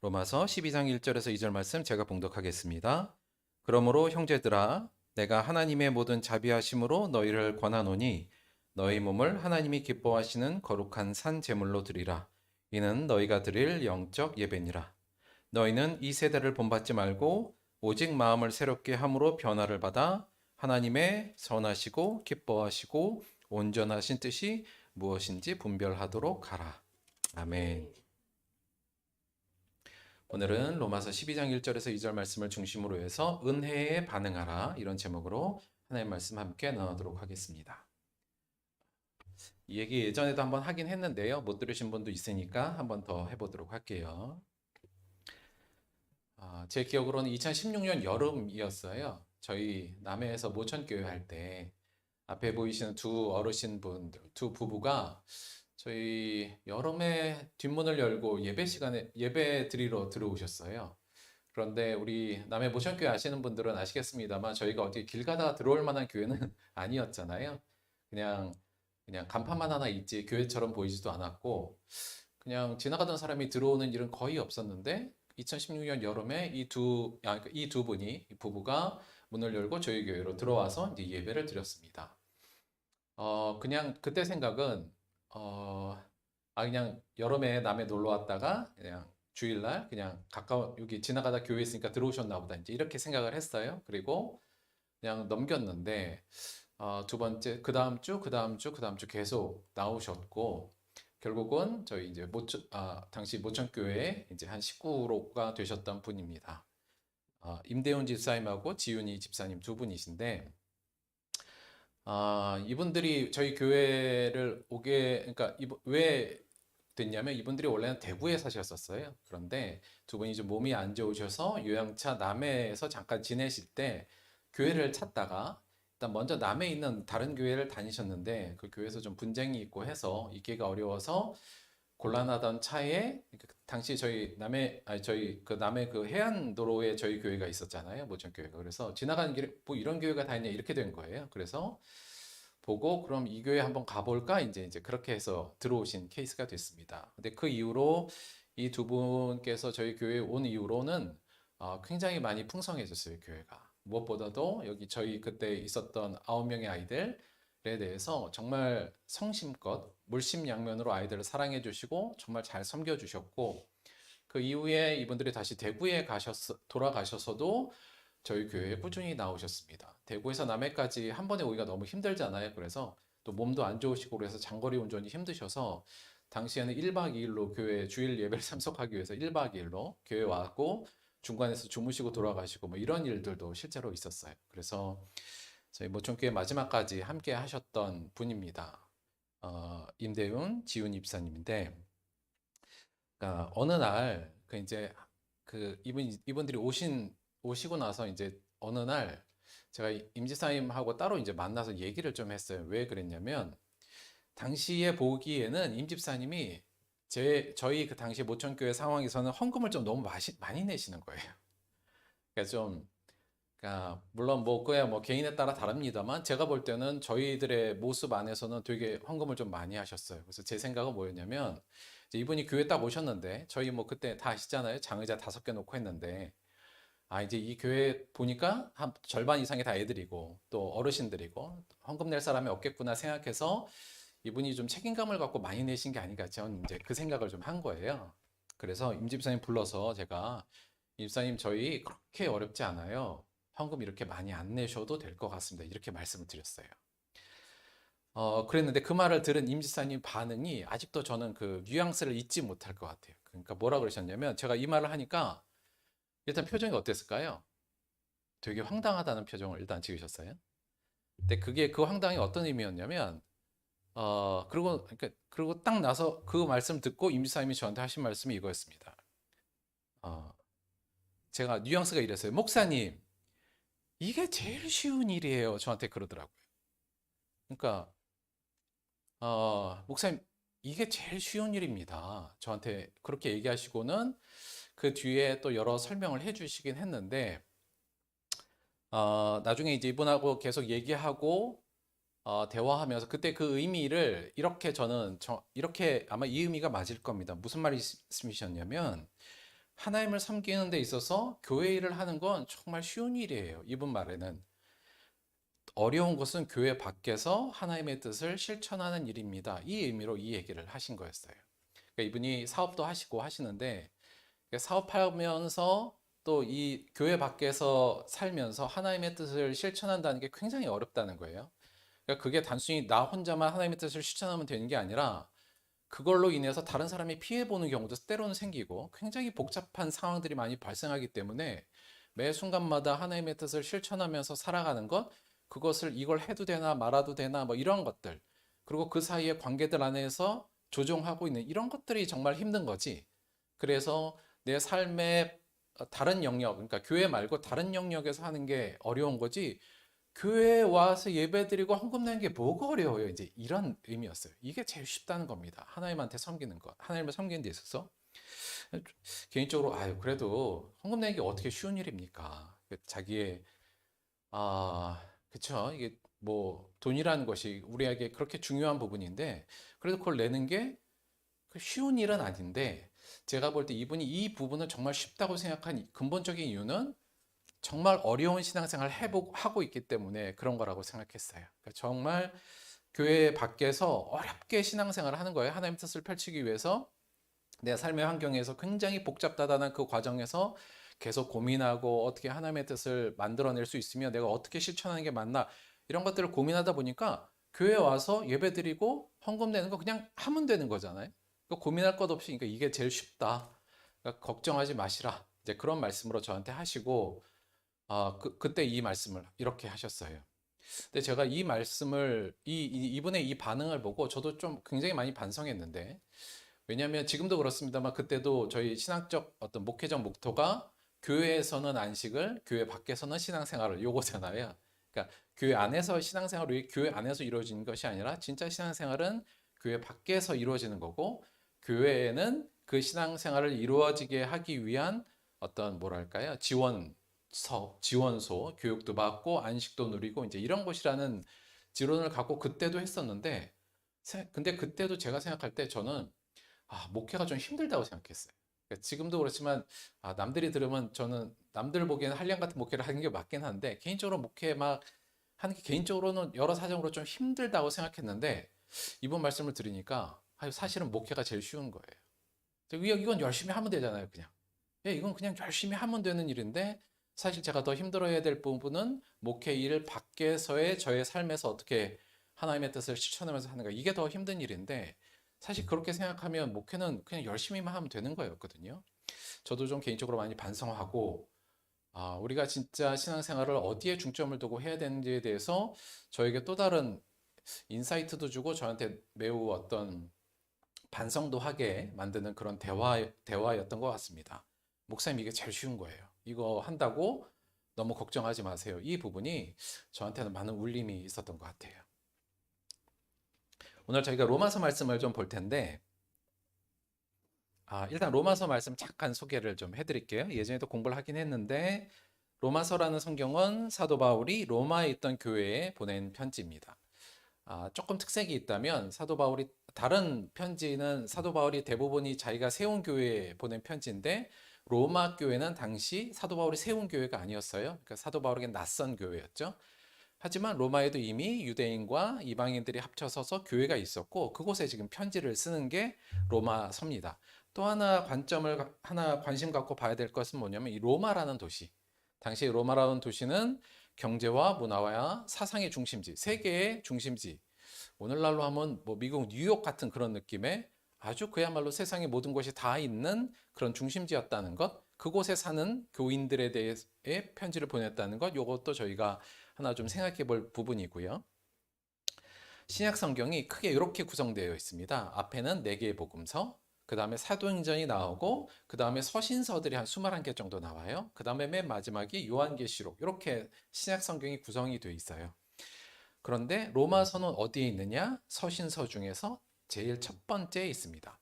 로마서 12장 1절에서 2절 말씀 제가 봉독하겠습니다. 그러므로 형제들아 내가 하나님의 모든 자비하심으로 너희를 권하노니 너희 몸을 하나님이 기뻐하시는 거룩한 산 제물로 드리라. 이는 너희가 드릴 영적 예배니라. 너희는 이 세대를 본받지 말고 오직 마음을 새롭게 함으로 변화를 받아 하나님의 선하시고 기뻐하시고 온전하신 뜻이 무엇인지 분별하도록 하라. 아멘. 오늘은 로마서 12장 1절에서 2절 말씀을 중심으로 해서 은혜에 반응하라 이런 제목으로 하나님 말씀 함께 나누도록 하겠습니다. 이 얘기 예전에도 한번 하긴 했는데요. 못 들으신 분도 있으니까 한번 더 해보도록 할게요. 제 기억으로는 2016년 여름이었어요. 저희 남해에서 모천교회 할 때 앞에 보이시는 두 어르신분들, 두 부부가 저희 여름에 뒷문을 열고 예배 시간에 예배 드리러 들어오셨어요. 그런데 우리 남해 모천교회 아시는 분들은 아시겠습니다만 저희가 어디 길 가다가 들어올 만한 교회는 아니었잖아요. 그냥 간판만 하나 있지 교회처럼 보이지도 않았고 그냥 지나가던 사람이 들어오는 일은 거의 없었는데 2016년 여름에 이 두 분이 이 부부가 문을 열고 저희 교회로 들어와서 이제 예배를 드렸습니다. 그냥 그때 생각은 그냥 여름에 남해 놀러 왔다가 그냥 주일날 그냥 가까운 여기 지나가다 교회 있으니까 들어오셨나 보다 이제 이렇게 생각을 했어요. 그리고 그냥 넘겼는데 두 번째 그 다음 주 계속 나오셨고 결국은 저희 이제 당시 모천교회 이제 한 식구로가 되셨던 분입니다. 임대훈 집사님하고 지윤이 집사님 두 분이신데 이분들이 저희 교회를 그러니까 왜 됐냐면 이분들이 원래는 대구에 사셨었어요. 그런데 두 분이 좀 몸이 안 좋으셔서 요양차 남해에서 잠깐 지내실 때 교회를 찾다가 일단 먼저 남해에 있는 다른 교회를 다니셨는데 그 교회에서 좀 분쟁이 있고 해서 있기가 어려워서 곤란하던 차에 당시 저희 저희 그 남해 그 해안도로에 저희 교회가 있었잖아요. 모천교회가. 그래서 지나가는 길에 뭐 이런 교회가 다 있냐 이렇게 된 거예요. 그래서 보고 그럼 이 교회 한번 가볼까 이제 그렇게 해서 들어오신 케이스가 됐습니다. 근데 그 이후로 이 두 분께서 저희 교회에 온 이후로는 굉장히 많이 풍성해졌어요, 교회가. 무엇보다도 여기 저희 그때 있었던 9명의 아이들에 대해서 정말 성심껏 물심양면으로 아이들을 사랑해 주시고 정말 잘 섬겨 주셨고 그 이후에 이분들이 다시 대구에 돌아가셔서도 저희 교회에 꾸준히 나오셨습니다. 대구에서 남해까지 한 번에 오기가 너무 힘들잖아요. 그래서 또 몸도 안 좋으시고 그래서 장거리 운전이 힘드셔서 당시에는 1박 2일로 교회 주일 예배를 참석하기 위해서 1박 2일로 교회 왔고 중간에서 주무시고 돌아가시고 뭐 이런 일들도 실제로 있었어요. 그래서 저희 모천교회 마지막까지 함께 하셨던 분입니다. 임대훈, 지훈 입사님인데, 그러니까 어느 날, 이분들이 오시고 나서 이제 어느 날 제가 임집사님하고 따로 이제 만나서 얘기를 좀 했어요. 왜 그랬냐면, 당시에 보기에는 임집사님이 저희 그 당시 모천교회 상황에서는 헌금을 좀 너무 많이 내시는 거예요. 그러니까 물론 뭐 그야 뭐 개인에 따라 다릅니다만 제가 볼 때는 저희들의 모습 안에서는 되게 헌금을 좀 많이 하셨어요. 그래서 제 생각은 뭐였냐면 이제 이분이 교회 딱 오셨는데 저희 뭐 그때 다 아시잖아요. 장의자 5개 놓고 했는데 이제 이 교회 보니까 한 절반 이상이 다 애들이고 또 어르신들이고 헌금 낼 사람이 없겠구나 생각해서 이분이 좀 책임감을 갖고 많이 내신 게 아닌가 저는 이제 그 생각을 좀 한 거예요. 그래서 임 집사님 불러서 제가 임 집사님 저희 그렇게 어렵지 않아요. 현금 이렇게 많이 안 내셔도 될 것 같습니다. 이렇게 말씀을 드렸어요. 그랬는데 그 말을 들은 임 집사님 반응이 아직도 저는 그 뉘앙스를 잊지 못할 것 같아요. 그러니까 뭐라 그러셨냐면 제가 이 말을 하니까 일단 표정이 어땠을까요? 되게 황당하다는 표정을 일단 지으셨어요. 근데 그게 그 황당이 어떤 의미였냐면 그리고 딱 나서 그 말씀 듣고 임 집사님이 저한테 하신 말씀이 이거였습니다. 어, 제가 뉘앙스가 이랬어요. 목사님, 이게 제일 쉬운 일이에요. 저한테 그러더라고요. 그러니까 목사님, 이게 제일 쉬운 일입니다. 저한테 그렇게 얘기하시고는 그 뒤에 또 여러 설명을 해주시긴 했는데, 나중에 이제 이분하고 계속 얘기하고, 대화하면서 그때 그 의미를 이렇게 이렇게 아마 이 의미가 맞을 겁니다. 무슨 말씀이셨냐면, 하나님을 섬기는 데 있어서 교회 일을 하는 건 정말 쉬운 일이에요. 이분 말에는. 어려운 것은 교회 밖에서 하나님의 뜻을 실천하는 일입니다. 이 의미로 이 얘기를 하신 거였어요. 그러니까 이분이 사업도 하시고 하시는데 사업하면서 또 이 교회 밖에서 살면서 하나님의 뜻을 실천한다는 게 굉장히 어렵다는 거예요. 그러니까 그게 단순히 나 혼자만 하나님의 뜻을 실천하면 되는 게 아니라 그걸로 인해서 다른 사람이 피해보는 경우도 때로는 생기고 굉장히 복잡한 상황들이 많이 발생하기 때문에 매 순간마다 하나님의 뜻을 실천하면서 살아가는 것, 그것을 이걸 해도 되나 말아도 되나 뭐 이런 것들, 그리고 그 사이에 관계들 안에서 조종하고 있는 이런 것들이 정말 힘든 거지. 그래서 내 삶의 다른 영역, 그러니까 교회 말고 다른 영역에서 하는 게 어려운 거지. 교회에 와서 예배드리고 헌금 내는 게 뭐가 어려워요. 이제 이런 의미였어요. 이게 제일 쉽다는 겁니다. 하나님한테 섬기는 것, 하나님을 섬기는 데 있어서 개인적으로 아유 그래도 헌금 내는 게 어떻게 쉬운 일입니까? 자기의 그쵸. 이게 뭐 돈이라는 것이 우리에게 그렇게 중요한 부분인데 그래도 그걸 내는 게 쉬운 일은 아닌데 제가 볼 때 이분이 이 부분을 정말 쉽다고 생각한 근본적인 이유는 정말 어려운 신앙생활을 하고 있기 때문에 그런 거라고 생각했어요. 그러니까 정말 교회 밖에서 어렵게 신앙생활을 하는 거예요. 하나님 뜻을 펼치기 위해서 내 삶의 환경에서 굉장히 복잡다단한 그 과정에서 계속 고민하고 어떻게 하나님의 뜻을 만들어낼 수 있으며 내가 어떻게 실천하는 게 맞나 이런 것들을 고민하다 보니까 교회 와서 예배드리고 헌금 내는 거 그냥 하면 되는 거잖아요. 그러니까 고민할 것 없이 그러니까 이게 제일 쉽다. 그러니까 걱정하지 마시라. 이제 그런 말씀으로 저한테 하시고 그때 이 말씀을 이렇게 하셨어요. 근데 제가 이 말씀을 이분의 이 반응을 보고 저도 좀 굉장히 많이 반성했는데 왜냐하면 지금도 그렇습니다만 그때도 저희 신학적 어떤 목회적 목표가 교회에서는 안식을, 교회 밖에서는 신앙생활을 요거잖아요. 그러니까 교회 안에서 신앙생활이 교회 안에서 이루어지는 것이 아니라 진짜 신앙생활은 교회 밖에서 이루어지는 거고 교회에는 그 신앙생활을 이루어지게 하기 위한 어떤 뭐랄까요? 지원소, 교육도 받고 안식도 누리고 이제 이런 곳이라는 지론을 갖고 그때도 했었는데 근데 그때도 제가 생각할 때 저는 목회가 좀 힘들다고 생각했어요. 그러니까 지금도 그렇지만 남들이 들으면 저는 남들 보기에는 한량 같은 목회를 하는 게 맞긴 한데 개인적으로 목회 막 하는 게 개인적으로는 여러 사정으로 좀 힘들다고 생각했는데 이번 말씀을 들으니까 사실은 목회가 제일 쉬운 거예요. 이건 열심히 하면 되잖아요, 그냥. 예, 이건 그냥 열심히 하면 되는 일인데 사실 제가 더 힘들어야 될 부분은 목회 일 밖에서의 저의 삶에서 어떻게 하나님의 뜻을 실천하면서 하는가 이게 더 힘든 일인데 사실 그렇게 생각하면 목회는 그냥 열심히만 하면 되는 거였거든요. 저도 좀 개인적으로 많이 반성하고 우리가 진짜 신앙생활을 어디에 중점을 두고 해야 되는지에 대해서 저에게 또 다른 인사이트도 주고 저한테 매우 어떤 반성도 하게 만드는 그런 대화였던 것 같습니다. 목사님 이게 제일 쉬운 거예요. 이거 한다고 너무 걱정하지 마세요. 이 부분이 저한테는 많은 울림이 있었던 것 같아요. 오늘 저희가 로마서 말씀을 좀 볼 텐데 일단 로마서 말씀 잠깐 소개를 좀 해드릴게요. 예전에도 공부를 하긴 했는데 로마서라는 성경은 사도 바울이 로마에 있던 교회에 보낸 편지입니다. 조금 특색이 있다면 사도 바울이 다른 편지는 사도 바울이 대부분이 자기가 세운 교회에 보낸 편지인데 로마 교회는 당시 사도 바울이 세운 교회가 아니었어요. 그러니까 사도 바울에게 낯선 교회였죠. 하지만 로마에도 이미 유대인과 이방인들이 합쳐서서 교회가 있었고 그곳에 지금 편지를 쓰는 게 로마서입니다. 또 하나 관심 갖고 봐야 될 것은 뭐냐면 이 로마라는 도시. 당시 로마라는 도시는 경제와 문화와 사상의 중심지, 세계의 중심지. 오늘날로 하면 뭐 미국 뉴욕 같은 그런 느낌의 아주 그야말로 세상의 모든 것이 다 있는 그런 중심지였다는 것. 그곳에 사는 교인들에 대해 편지를 보냈다는 것. 이것도 저희가 하나 좀 생각해 볼 부분이고요. 신약 성경이 크게 이렇게 구성되어 있습니다. 앞에는 4개의 복음서, 그 다음에 사도행전이 나오고 그 다음에 서신서들이 한 21개 정도 나와요. 그 다음에 맨 마지막이 요한계시록 이렇게 신약 성경이 구성이 되어 있어요. 그런데 로마서는 어디에 있느냐? 서신서 중에서 제일 첫 번째에 있습니다.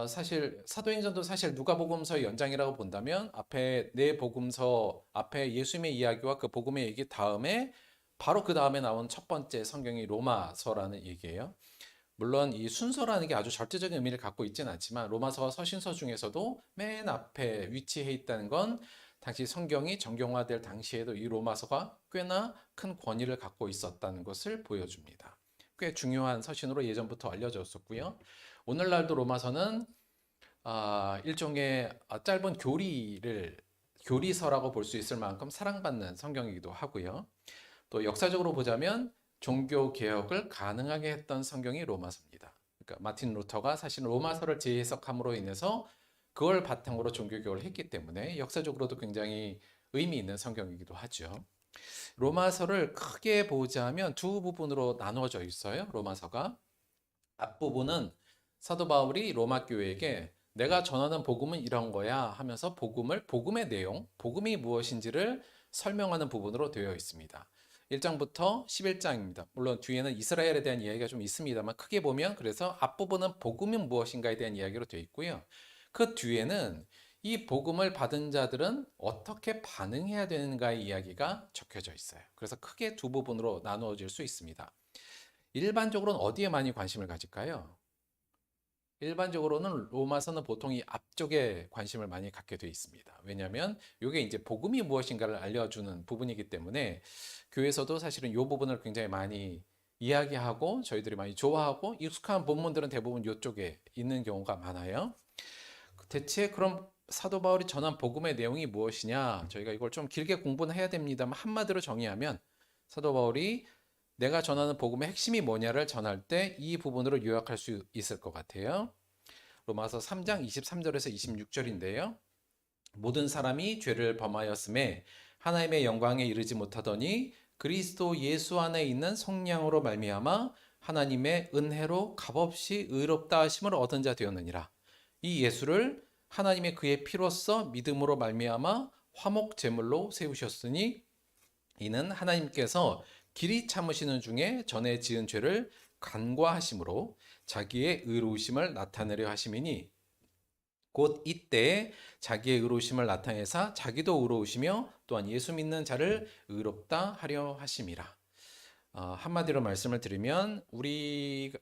사실 사도행전도 사실 누가복음서의 연장이라고 본다면 앞에 네 복음서 앞에 예수님의 이야기와 그 복음의 얘기 다음에 바로 그 다음에 나온 첫 번째 성경이 로마서라는 얘기예요. 물론 이 순서라는 게 아주 절대적인 의미를 갖고 있지는 않지만 로마서 서신서 중에서도 맨 앞에 위치해 있다는 건 당시 성경이 정경화될 당시에도 이 로마서가 꽤나 큰 권위를 갖고 있었다는 것을 보여줍니다. 꽤 중요한 서신으로 예전부터 알려졌었고요. 오늘날도 로마서는 일종의 짧은 교리서라고 볼 수 있을 만큼 사랑받는 성경이기도 하고요. 또 역사적으로 보자면 종교 개혁을 가능하게 했던 성경이 로마서입니다. 그러니까 마틴 루터가 사실 로마서를 재해석함으로 인해서 그걸 바탕으로 종교 개혁을 했기 때문에 역사적으로도 굉장히 의미 있는 성경이기도 하죠. 로마서를 크게 보자면 두 부분으로 나누어져 있어요. 로마서가 앞부분은 사도 바울이 로마 교회에게 내가 전하는 복음은 이런 거야 하면서 복음의 내용, 복음이 무엇인지를 설명하는 부분으로 되어 있습니다. 1장부터 11장입니다. 물론 뒤에는 이스라엘에 대한 이야기가 좀 있습니다만 크게 보면 그래서 앞부분은 복음이 무엇인가에 대한 이야기로 되어 있고요. 그 뒤에는 이 복음을 받은 자들은 어떻게 반응해야 되는가의 이야기가 적혀져 있어요. 그래서 크게 두 부분으로 나누어질 수 있습니다. 일반적으로는 어디에 많이 관심을 가질까요? 일반적으로는 로마서는 보통 이 앞쪽에 관심을 많이 갖게 되어 있습니다. 왜냐하면 이게 이제 복음이 무엇인가를 알려주는 부분이기 때문에 교회에서도 사실은 이 부분을 굉장히 많이 이야기하고 저희들이 많이 좋아하고 익숙한 본문들은 대부분 이쪽에 있는 경우가 많아요. 대체 그럼 사도 바울이 전한 복음의 내용이 무엇이냐? 저희가 이걸 좀 길게 공부는 해야 됩니다만 한마디로 정의하면 사도 바울이 내가 전하는 복음의 핵심이 뭐냐를 전할 때 이 부분으로 요약할 수 있을 것 같아요. 로마서 3장 23절에서 26절인데요. 모든 사람이 죄를 범하였음에 하나님의 영광에 이르지 못하더니 그리스도 예수 안에 있는 성령으로 말미암아 하나님의 은혜로 값없이 의롭다 하심을 얻은 자 되었느니라. 이 예수를 하나님의 그의 피로써 믿음으로 말미암아 화목 제물로 세우셨으니 이는 하나님께서 길이 참으시는 중에 전에 지은 죄를 간과하심으로 자기의 의로우심을 나타내려 하심이니 곧 이때 자기의 의로우심을 나타내사 자기도 의로우시며 또한 예수 믿는 자를 의롭다 하려 하심이라. 한마디로 말씀을 드리면 우리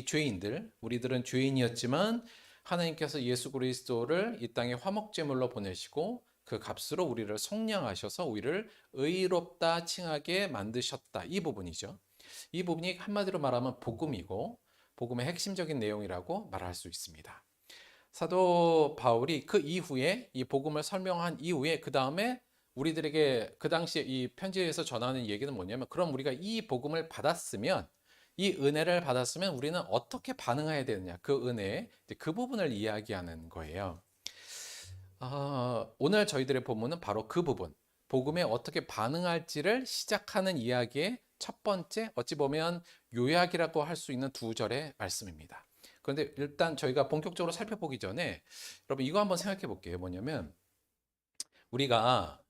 죄인들, 우리들은 죄인이었지만 하나님께서 예수 그리스도를 이 땅에 화목제물로 보내시고 그 값으로 우리를 속량하셔서 우리를 의롭다 칭하게 만드셨다. 이 부분이죠. 이 부분이 한마디로 말하면 복음이고 복음의 핵심적인 내용이라고 말할 수 있습니다. 사도 바울이 그 이후에 이 복음을 설명한 이후에 그 다음에 우리들에게 그 당시에 이 편지에서 전하는 얘기는 뭐냐면 그럼 우리가 이 복음을 받았으면 이 은혜를 받았으면 우리는 어떻게 반응해야 되느냐 그 은혜 그 부분을 이야기하는 거예요. 오늘 저희들의 본문은 바로 그 부분 복음에 어떻게 반응할지를 시작하는 이야기의 첫 번째 어찌 보면 요약이라고 할 수 있는 두 절의 말씀입니다. 그런데 일단 저희가 본격적으로 살펴보기 전에 여러분 이거 한번 생각해 볼게요. 뭐냐면 우리가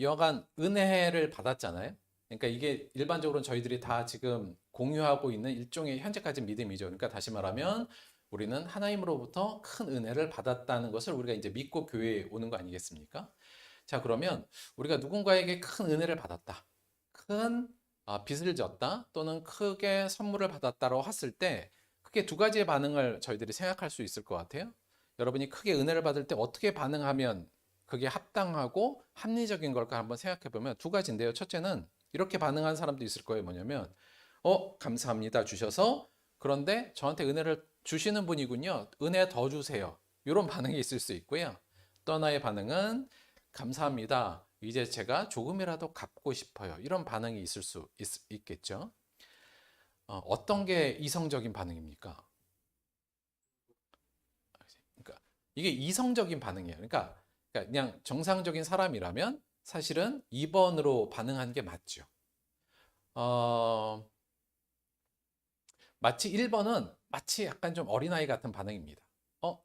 여간 은혜를 받았잖아요. 그러니까 이게 일반적으로는 저희들이 다 지금 공유하고 있는 일종의 현재까지 믿음이죠. 그러니까 다시 말하면 우리는 하나님으로부터 큰 은혜를 받았다는 것을 우리가 이제 믿고 교회에 오는 거 아니겠습니까? 자, 그러면 우리가 누군가에게 큰 은혜를 받았다. 큰 빚을 졌다. 또는 크게 선물을 받았다라고 했을 때 크게 두 가지의 반응을 저희들이 생각할 수 있을 것 같아요. 여러분이 크게 은혜를 받을 때 어떻게 반응하면 그게 합당하고 합리적인 걸까 한번 생각해 보면 두 가지인데요. 첫째는 이렇게 반응한 사람도 있을 거예요. 뭐냐면 감사합니다 주셔서 그런데 저한테 은혜를 주시는 분이군요. 은혜 더 주세요. 이런 반응이 있을 수 있고요. 또 하나의 반응은 감사합니다. 이제 제가 조금이라도 갚고 싶어요. 이런 반응이 있을 수 있겠죠. 어떤 게 이성적인 반응입니까? 그러니까 이게 이성적인 반응이에요. 그러니까 그냥 정상적인 사람이라면 사실은 2번으로 반응하는 게 맞죠. 어, 마치 1번은 마치 약간 좀 어린아이 같은 반응입니다.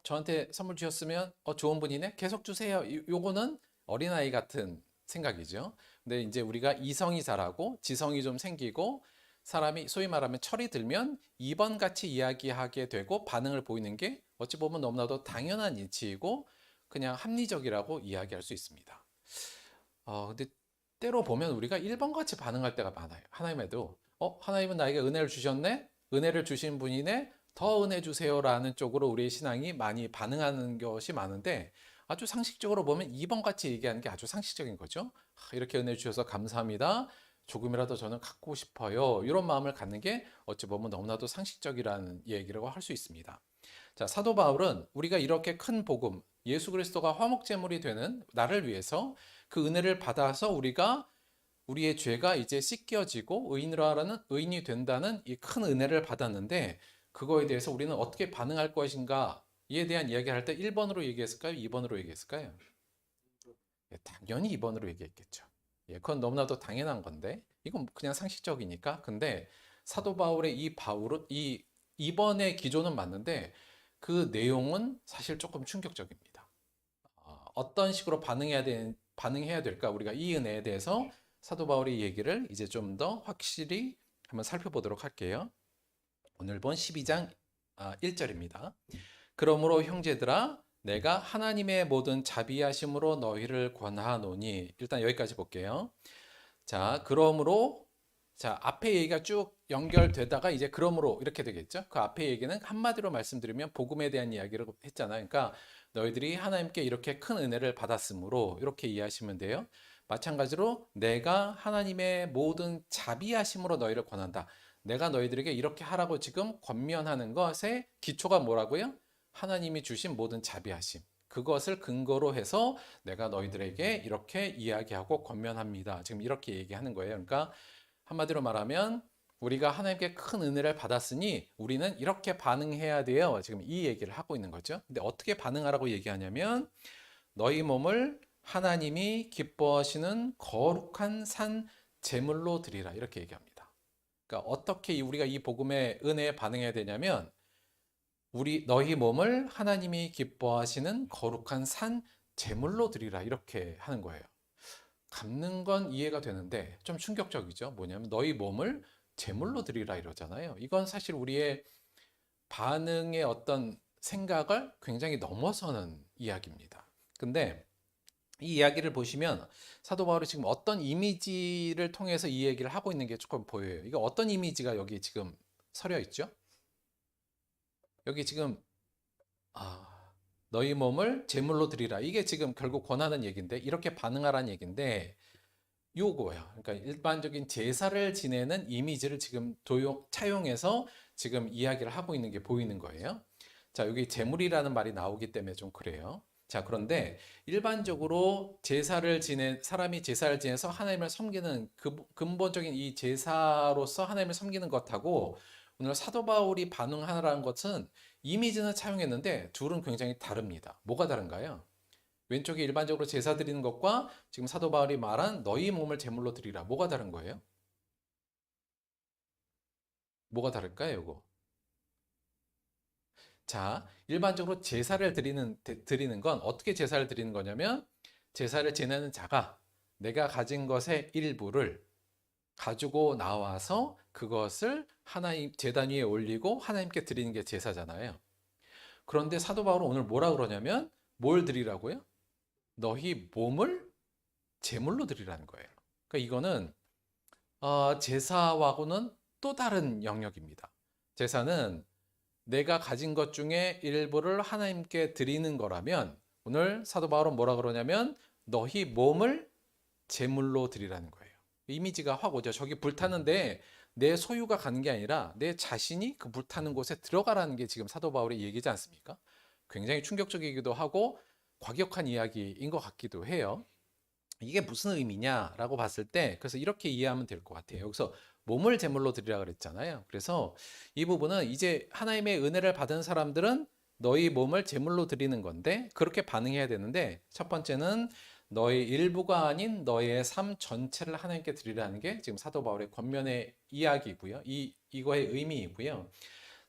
저한테 선물 주셨으면 좋은 분이네. 계속 주세요. 요거는 어린아이 같은 생각이죠. 근데 이제 우리가 이성이 자라고 지성이 좀 생기고 사람이 소위 말하면 철이 들면 2번 같이 이야기하게 되고 반응을 보이는 게 어찌 보면 너무나도 당연한 이치이고 그냥 합리적이라고 이야기할 수 있습니다. 근데 때로 보면 우리가 1번 같이 반응할 때가 많아요. 하나님에도 하나님은 나에게 은혜를 주셨네? 은혜를 주신 분이네 더 은혜 주세요라는 쪽으로 우리의 신앙이 많이 반응하는 것이 많은데 아주 상식적으로 보면 2번 같이 얘기하는 게 아주 상식적인 거죠. 이렇게 은혜 주셔서 감사합니다. 조금이라도 저는 갖고 싶어요. 이런 마음을 갖는 게 어찌 보면 너무나도 상식적이라는 얘기라고 할 수 있습니다. 자, 사도 바울은 우리가 이렇게 큰 복음, 예수 그리스도가 화목제물이 되는 나를 위해서 그 은혜를 받아서 우리의 죄가 이제 씻겨지고 의인이 된다는 이 큰 은혜를 받았는데 그거에 대해서 우리는 어떻게 반응할 것인가에 대한 이야기를 할 때 1번으로 얘기했을까요? 2번으로 얘기했을까요? 예, 당연히 2번으로 얘기했겠죠. 예, 그건 너무나도 당연한 건데 이건 그냥 상식적이니까. 근데 사도 바울의 이 2번의 기조는 맞는데 그 내용은 사실 조금 충격적입니다. 어떤 식으로 반응해야 될까? 우리가 이 은혜에 대해서 사도 바울의 얘기를 이제 좀 더 확실히 한번 살펴보도록 할게요. 오늘 본 12장 1절입니다. 그러므로 형제들아 내가 하나님의 모든 자비하심으로 너희를 권하노니 일단 여기까지 볼게요. 자, 그러므로 자, 앞에 얘기가 쭉 연결되다가 이제 그러므로 이렇게 되겠죠. 그 앞에 얘기는 한마디로 말씀드리면 복음에 대한 이야기를 했잖아요. 그러니까 너희들이 하나님께 이렇게 큰 은혜를 받았으므로 이렇게 이해하시면 돼요. 마찬가지로 내가 하나님의 모든 자비하심으로 너희를 권한다. 내가 너희들에게 이렇게 하라고 지금 권면하는 것의 기초가 뭐라고요? 하나님이 주신 모든 자비하심. 그것을 근거로 해서 내가 너희들에게 이렇게 이야기하고 권면합니다. 지금 이렇게 얘기하는 거예요. 그러니까 한마디로 말하면 우리가 하나님께 큰 은혜를 받았으니 우리는 이렇게 반응해야 돼요. 지금 이 얘기를 하고 있는 거죠. 근데 어떻게 반응하라고 얘기하냐면 너희 몸을 하나님이 기뻐하시는 거룩한 산 제물로 드리라 이렇게 얘기합니다. 그러니까 어떻게 우리가 이 복음의 은혜에 반응해야 되냐면 너희 몸을 하나님이 기뻐하시는 거룩한 산 제물로 드리라 이렇게 하는 거예요. 갚는 건 이해가 되는데 좀 충격적이죠. 뭐냐면 너희 몸을 제물로 드리라 이러잖아요. 이건 사실 우리의 반응의 어떤 생각을 굉장히 넘어서는 이야기입니다. 근데 이 이야기를 보시면 사도 바울이 지금 어떤 이미지를 통해서 이 얘기를 하고 있는 게 조금 보여요. 이거 어떤 이미지가 여기 지금 서려 있죠? 여기 지금 너희 몸을 제물로 드리라. 이게 지금 결국 권하는 얘기인데 이렇게 반응하라는 얘기인데 요거야. 그러니까 일반적인 제사를 지내는 이미지를 지금 차용해서 지금 이야기를 하고 있는 게 보이는 거예요. 자, 여기 제물이라는 말이 나오기 때문에 좀 그래요. 자, 그런데 일반적으로 사람이 제사를 지내서 하나님을 섬기는 근본적인 이 제사로서 하나님을 섬기는 것하고 오늘 사도 바울이 반응하라는 것은 이미지는 차용했는데 둘은 굉장히 다릅니다. 뭐가 다른가요? 왼쪽에 일반적으로 제사 드리는 것과 지금 사도 바울이 말한 너희 몸을 제물로 드리라. 뭐가 다른 거예요? 뭐가 다를까요, 이거? 자, 일반적으로 제사를 드리는 건 어떻게 제사를 드리는 거냐면 제사를 지내는 자가 내가 가진 것의 일부를 가지고 나와서 그것을 하나님 제단 위에 올리고 하나님께 드리는 게 제사잖아요. 그런데 사도 바울은 오늘 뭐라 그러냐면 뭘 드리라고요? 너희 몸을 제물로 드리라는 거예요. 그러니까 이거는 제사하고는 또 다른 영역입니다. 제사는 내가 가진 것 중에 일부를 하나님께 드리는 거라면 오늘 사도 바울은 뭐라 그러냐면 너희 몸을 제물로 드리라는 거예요. 이미지가 확 오죠. 저기 불타는데 내 소유가 가는 게 아니라 내 자신이 그 불타는 곳에 들어가라는 게 지금 사도 바울의 얘기지 않습니까? 굉장히 충격적이기도 하고 과격한 이야기인 것 같기도 해요. 이게 무슨 의미냐라고 봤을 때 그래서 이렇게 이해하면 될 것 같아요. 여기서 몸을 제물로 드리라 그랬잖아요. 그래서 이 부분은 이제 하나님의 은혜를 받은 사람들은 너희 몸을 제물로 드리는 건데 그렇게 반응해야 되는데 첫 번째는 너의 일부가 아닌 너의 삶 전체를 하나님께 드리라는 게 지금 사도 바울의 권면의 이야기고요. 이거의 의미이고요.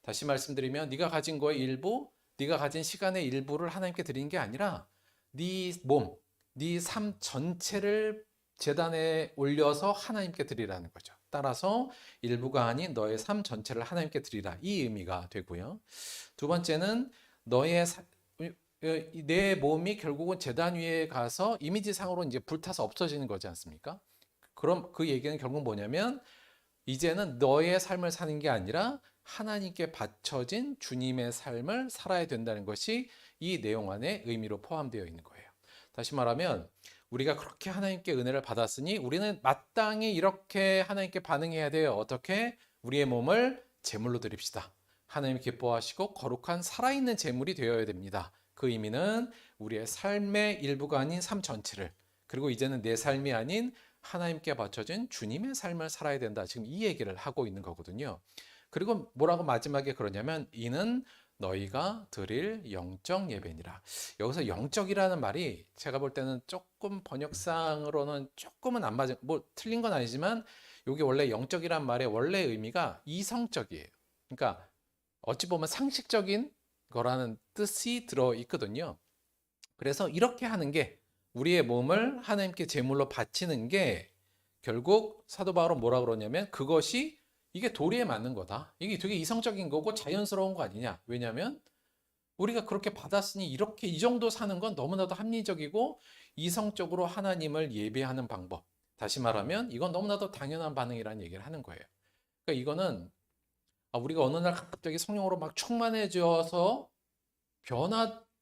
다시 말씀드리면 네가 가진 거의 일부, 네가 가진 시간의 일부를 하나님께 드리는 게 아니라 네 몸, 네 삶 전체를 제단에 올려서 하나님께 드리라는 거죠. 따라서 일부가 아닌 너의 삶 전체를 하나님께 드리라. 이 의미가 되고요. 두 번째는 내 몸이 결국은 제단 위에 가서 이미지상으로 이제 불타서 없어지는 거지 않습니까? 그럼 그 얘기는 결국 뭐냐면 이제는 너의 삶을 사는 게 아니라 하나님께 바쳐진 주님의 삶을 살아야 된다는 것이 이 내용 안에 의미로 포함되어 있는 거예요. 다시 말하면 우리가 그렇게 하나님께 은혜를 받았으니 우리는 마땅히 이렇게 하나님께 반응해야 돼요. 어떻게? 우리의 몸을 제물로 드립시다. 하나님 기뻐하시고 거룩한 살아있는 제물이 되어야 됩니다. 그 의미는 우리의 삶의 일부가 아닌 삶 전체를, 그리고 이제는 내 삶이 아닌 하나님께 바쳐진 주님의 삶을 살아야 된다. 지금 이 얘기를 하고 있는 거거든요. 그리고 뭐라고 마지막에 그러냐면 이는 너희가 드릴 영적 예배니라. 여기서 영적이라는 말이 제가 볼 때는 조금 번역상으로는 조금은 안 맞은, 뭐 틀린 건 아니지만 이게 원래 영적이란 말의 원래 의미가 이성적이에요. 그러니까 어찌 보면 상식적인 거라는 뜻이 들어 있거든요. 그래서 이렇게 하는 게, 우리의 몸을 하나님께 제물로 바치는 게 결국 사도 바울은 뭐라 그러냐면 그것이 이게 도리에 맞는 거다. 이게 되게 이성적인 거고 자연스러운 거 아니냐. 왜냐하면 우리가 그렇게 받았으니 이렇게 이 정도 사는 건 너무나도 합리적이고 이성적으로 하나님을 예배하는 방법. 다시 말하면 이건 너무나도 당연한 반응이라는 얘기를 하는 거예요. 그러니까 이거는 우리가 어느 날 갑자기 성령으로 막 충만해져서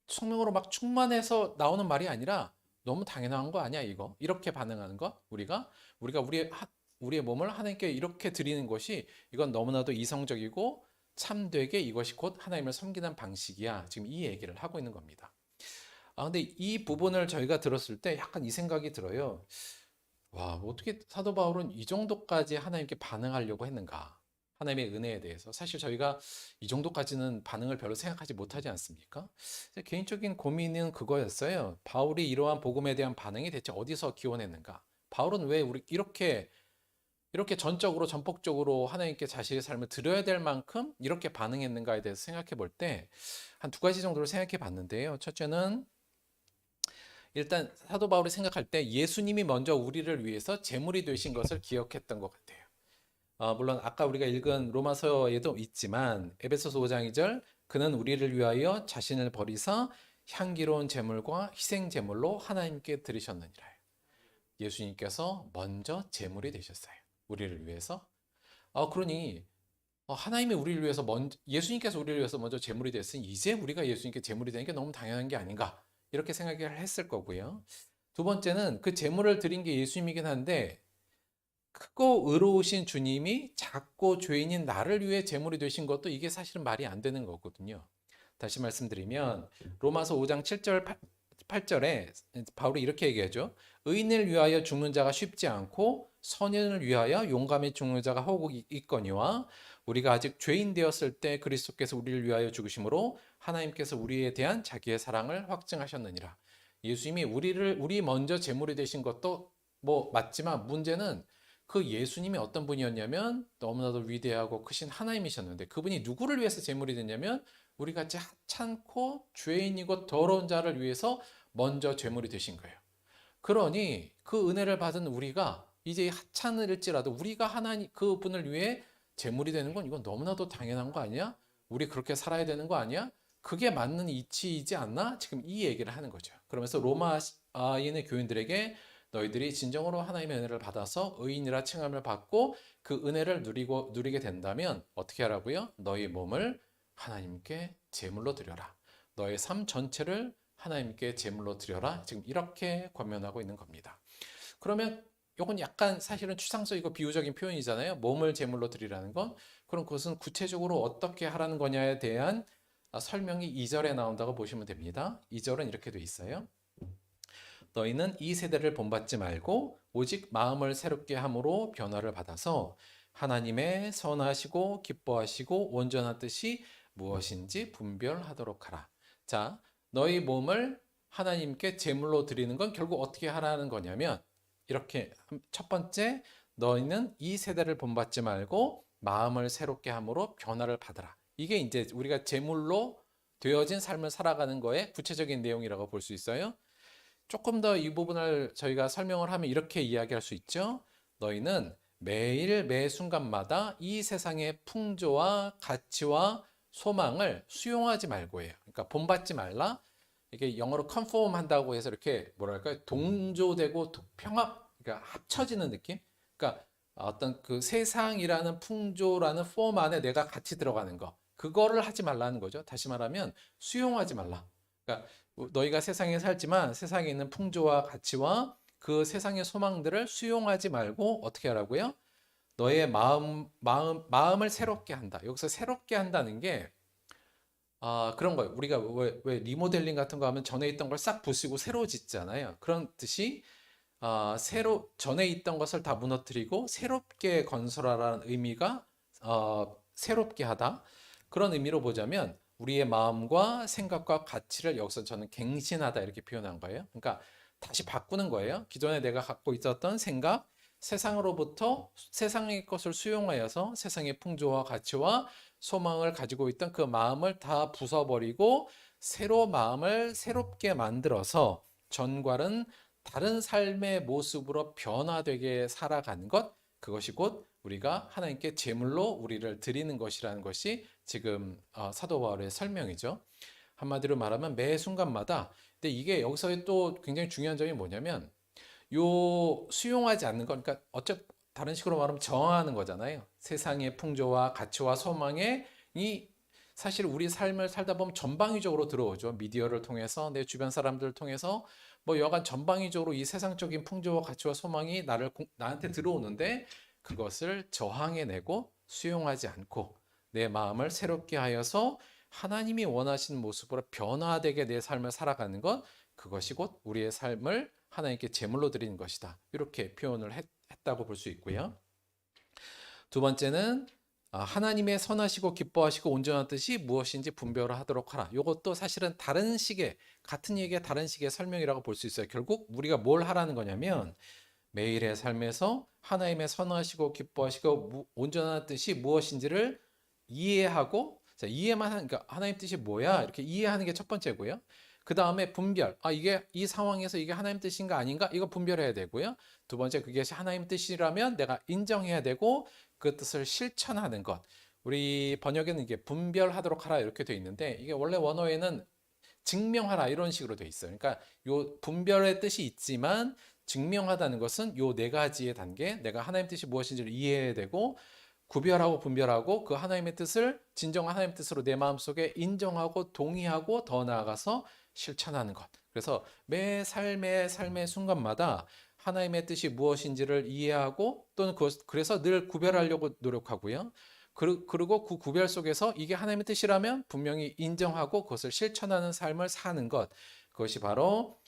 성령으로 막 충만해서 나오는 말이 아니라 너무 당연한 거 아니야 이거? 이렇게 반응하는 거? 우리가 우리의 몸을 하나님께 이렇게 드리는 것이 이건 너무나도 이성적이고 참되게 이것이 곧 하나님을 섬기는 방식이야. 지금 이 얘기를 하고 있는 겁니다. 근데 이 부분을 저희가 들었을 때 약간 이 생각이 들어요. 와, 어떻게 사도 바울은 이 정도까지 하나님께 반응하려고 했는가? 하나님의 은혜에 대해서. 사실 저희가 이 정도까지는 반응을 별로 생각하지 못하지 않습니까? 개인적인 고민은 그거였어요. 바울이 이러한 복음에 대한 반응이 대체 어디서 기원했는가? 바울은 왜 우리 이렇게 전폭적으로 하나님께 자신의 삶을 드려야 될 만큼 이렇게 반응했는가에 대해서 생각해 볼 때 한 두 가지 정도를 생각해 봤는데요. 첫째는 일단 사도 바울이 생각할 때 예수님이 먼저 우리를 위해서 제물이 되신 것을 기억했던 것 같아요. 물론 아까 우리가 읽은 로마서에도 있지만 에베소서 5장 2절 그는 우리를 위하여 자신을 버리사 향기로운 제물과 희생 제물로 하나님께 드리셨느니라. 예수님께서 먼저 제물이 되셨어요. 우리를 위해서. 그러니 하나님이 우리를 위해서 예수님께서 우리를 위해서 먼저 제물이 됐으니 이제 우리가 예수님께 제물이 되는 게 너무 당연한 게 아닌가, 이렇게 생각을 했을 거고요. 두 번째는 그 제물을 드린 게 예수님이긴 한데 크고 의로우신 주님이 작고 죄인인 나를 위해 제물이 되신 것도 이게 사실은 말이 안 되는 거거든요. 다시 말씀드리면 로마서 5장 7절 8절에 바울이 이렇게 얘기하죠. 의인을 위하여 죽는 자가 쉽지 않고 선인을 위하여 용감히 죽는 자가 혹 있거니와 우리가 아직 죄인 되었을 때 그리스도께서 우리를 위하여 죽으심으로 하나님께서 우리에 대한 자기의 사랑을 확증하셨느니라. 예수님이 우리 먼저 제물이 되신 것도 뭐 맞지만 문제는 그 예수님이 어떤 분이었냐면 너무나도 위대하고 크신 하나님이셨는데 그분이 누구를 위해서 제물이 됐냐면 우리같이 하찮고 죄인이고 더러운 자를 위해서 먼저 제물이 되신 거예요. 그러니 그 은혜를 받은 우리가 이제 하찮을지라도 우리가 하나님 그분을 위해 제물이 되는 건 이건 너무나도 당연한 거 아니야? 우리 그렇게 살아야 되는 거 아니야? 그게 맞는 이치이지 않나? 지금 이 얘기를 하는 거죠. 그러면서 로마인의 교인들에게 너희들이 진정으로 하나님의 은혜를 받아서 의인이라 칭함을 받고 그 은혜를 누리게 된다면 어떻게 하라고요? 너희 몸을 하나님께 제물로 드려라. 너의 삶 전체를 하나님께 제물로 드려라. 지금 이렇게 권면하고 있는 겁니다. 그러면 이건 약간 사실은 추상적이고 비유적인 표현이잖아요. 몸을 제물로 드리라는 건. 그럼 그것은 구체적으로 어떻게 하라는 거냐에 대한 설명이 2절에 나온다고 보시면 됩니다. 2절은 이렇게 돼 있어요. 너희는 이 세대를 본받지 말고 오직 마음을 새롭게 함으로 변화를 받아서 하나님의 선하시고 기뻐하시고 온전한 뜻이 무엇인지 분별하도록 하라. 자, 너희 몸을 하나님께 제물로 드리는 건 결국 어떻게 하라는 거냐면 이렇게 첫 번째 너희는 이 세대를 본받지 말고 마음을 새롭게 함으로 변화를 받으라. 이게 이제 우리가 제물로 되어진 삶을 살아가는 거의 구체적인 내용이라고 볼 수 있어요. 조금 더 이 부분을 저희가 설명을 하면 이렇게 이야기할 수 있죠. 너희는 매일 매 순간마다 이 세상의 풍조와 가치와 소망을 수용하지 말고 해요. 그러니까 본받지 말라. 이게 영어로 conform 한다고 해서 이렇게 뭐랄까요? 동조되고 평합, 그러니까 합쳐지는 느낌? 그러니까 어떤 그 세상이라는 풍조라는 폼 안에 내가 같이 들어가는 거. 그거를 하지 말라는 거죠. 다시 말하면 수용하지 말라. 그러니까 너희가 세상에 살지만 세상에 있는 풍조와 가치와 그 세상의 소망들을 수용하지 말고 어떻게 하라고요? 너의 마음을 새롭게 한다. 여기서 새롭게 한다는 게 그런 거예요. 우리가 왜 리모델링 같은 거 하면 전에 있던 걸 싹 부수고 새로 짓잖아요. 그런 듯이 전에 있던 것을 다 무너뜨리고 새롭게 건설하라는 의미가 새롭게 하다. 그런 의미로 보자면 우리의 마음과 생각과 가치를 여기서 저는 갱신하다 이렇게 표현한 거예요. 그러니까 다시 바꾸는 거예요. 기존에 내가 갖고 있었던 생각, 세상으로부터 세상의 것을 수용하여서 세상의 풍조와 가치와 소망을 가지고 있던 그 마음을 다 부숴버리고 마음을 새롭게 만들어서 전과는 다른 삶의 모습으로 변화되게 살아가는 것, 그것이 곧 우리가 하나님께 제물로 우리를 드리는 것이라는 것이 지금 사도 바울의 설명이죠. 한마디로 말하면 매 순간마다. 근데 이게 여기서 또 굉장히 중요한 점이 뭐냐면 요 수용하지 않는 거, 그러니까 다른 식으로 말하면 저항하는 거잖아요. 세상의 풍조와 가치와 소망에 이 사실 우리 삶을 살다 보면 전방위적으로 들어오죠. 미디어를 통해서 내 주변 사람들을 통해서 뭐 여간 전방위적으로 이 세상적인 풍조와 가치와 소망이 나한테 들어오는데 그것을 저항해내고 수용하지 않고 내 마음을 새롭게 하여서 하나님이 원하시는 모습으로 변화되게 내 삶을 살아가는 것, 그것이 곧 우리의 삶을 하나님께 제물로 드리는 것이다. 이렇게 표현을 했다고 볼 수 있고요. 두 번째는 하나님의 선하시고 기뻐하시고 온전한 뜻이 무엇인지 분별을 하도록 하라. 이것도 사실은 같은 얘기의 다른 식의 설명이라고 볼 수 있어요. 결국 우리가 뭘 하라는 거냐면 매일의 삶에서 하나님의 선하시고 기뻐하시고 온전한 뜻이 무엇인지를 이해하고, 자, 그러니까 하나님 뜻이 뭐야? 이렇게 이해하는 게 첫 번째고요. 그 다음에 분별. 이게 이 상황에서 이게 하나님 뜻인가 아닌가? 이거 분별해야 되고요. 두 번째, 그것이 하나님 뜻이라면 내가 인정해야 되고 그 뜻을 실천하는 것. 우리 번역에는 이게 분별하도록 하라 이렇게 돼 있는데 이게 원래 원어에는 증명하라 이런 식으로 돼 있어요. 그러니까 요 분별의 뜻이 있지만 증명하다는 것은 요 네 가지의 단계, 내가 하나님 뜻이 무엇인지를 이해해야 되고 구별하고 분별하고 그 하나님의 뜻을 진정한 하나님의 뜻으로 내 마음속에 인정하고 동의하고 더 나아가서 실천하는 것. 그래서 매 삶의 순간마다 하나님의 뜻이 무엇인지를 이해하고 또는 그래서 늘 구별하려고 노력하고요. 그리고 그 구별 속에서 이게 하나님의 뜻이라면 분명히 인정하고 그것을 실천하는 삶을 사는 것. 그것이 바로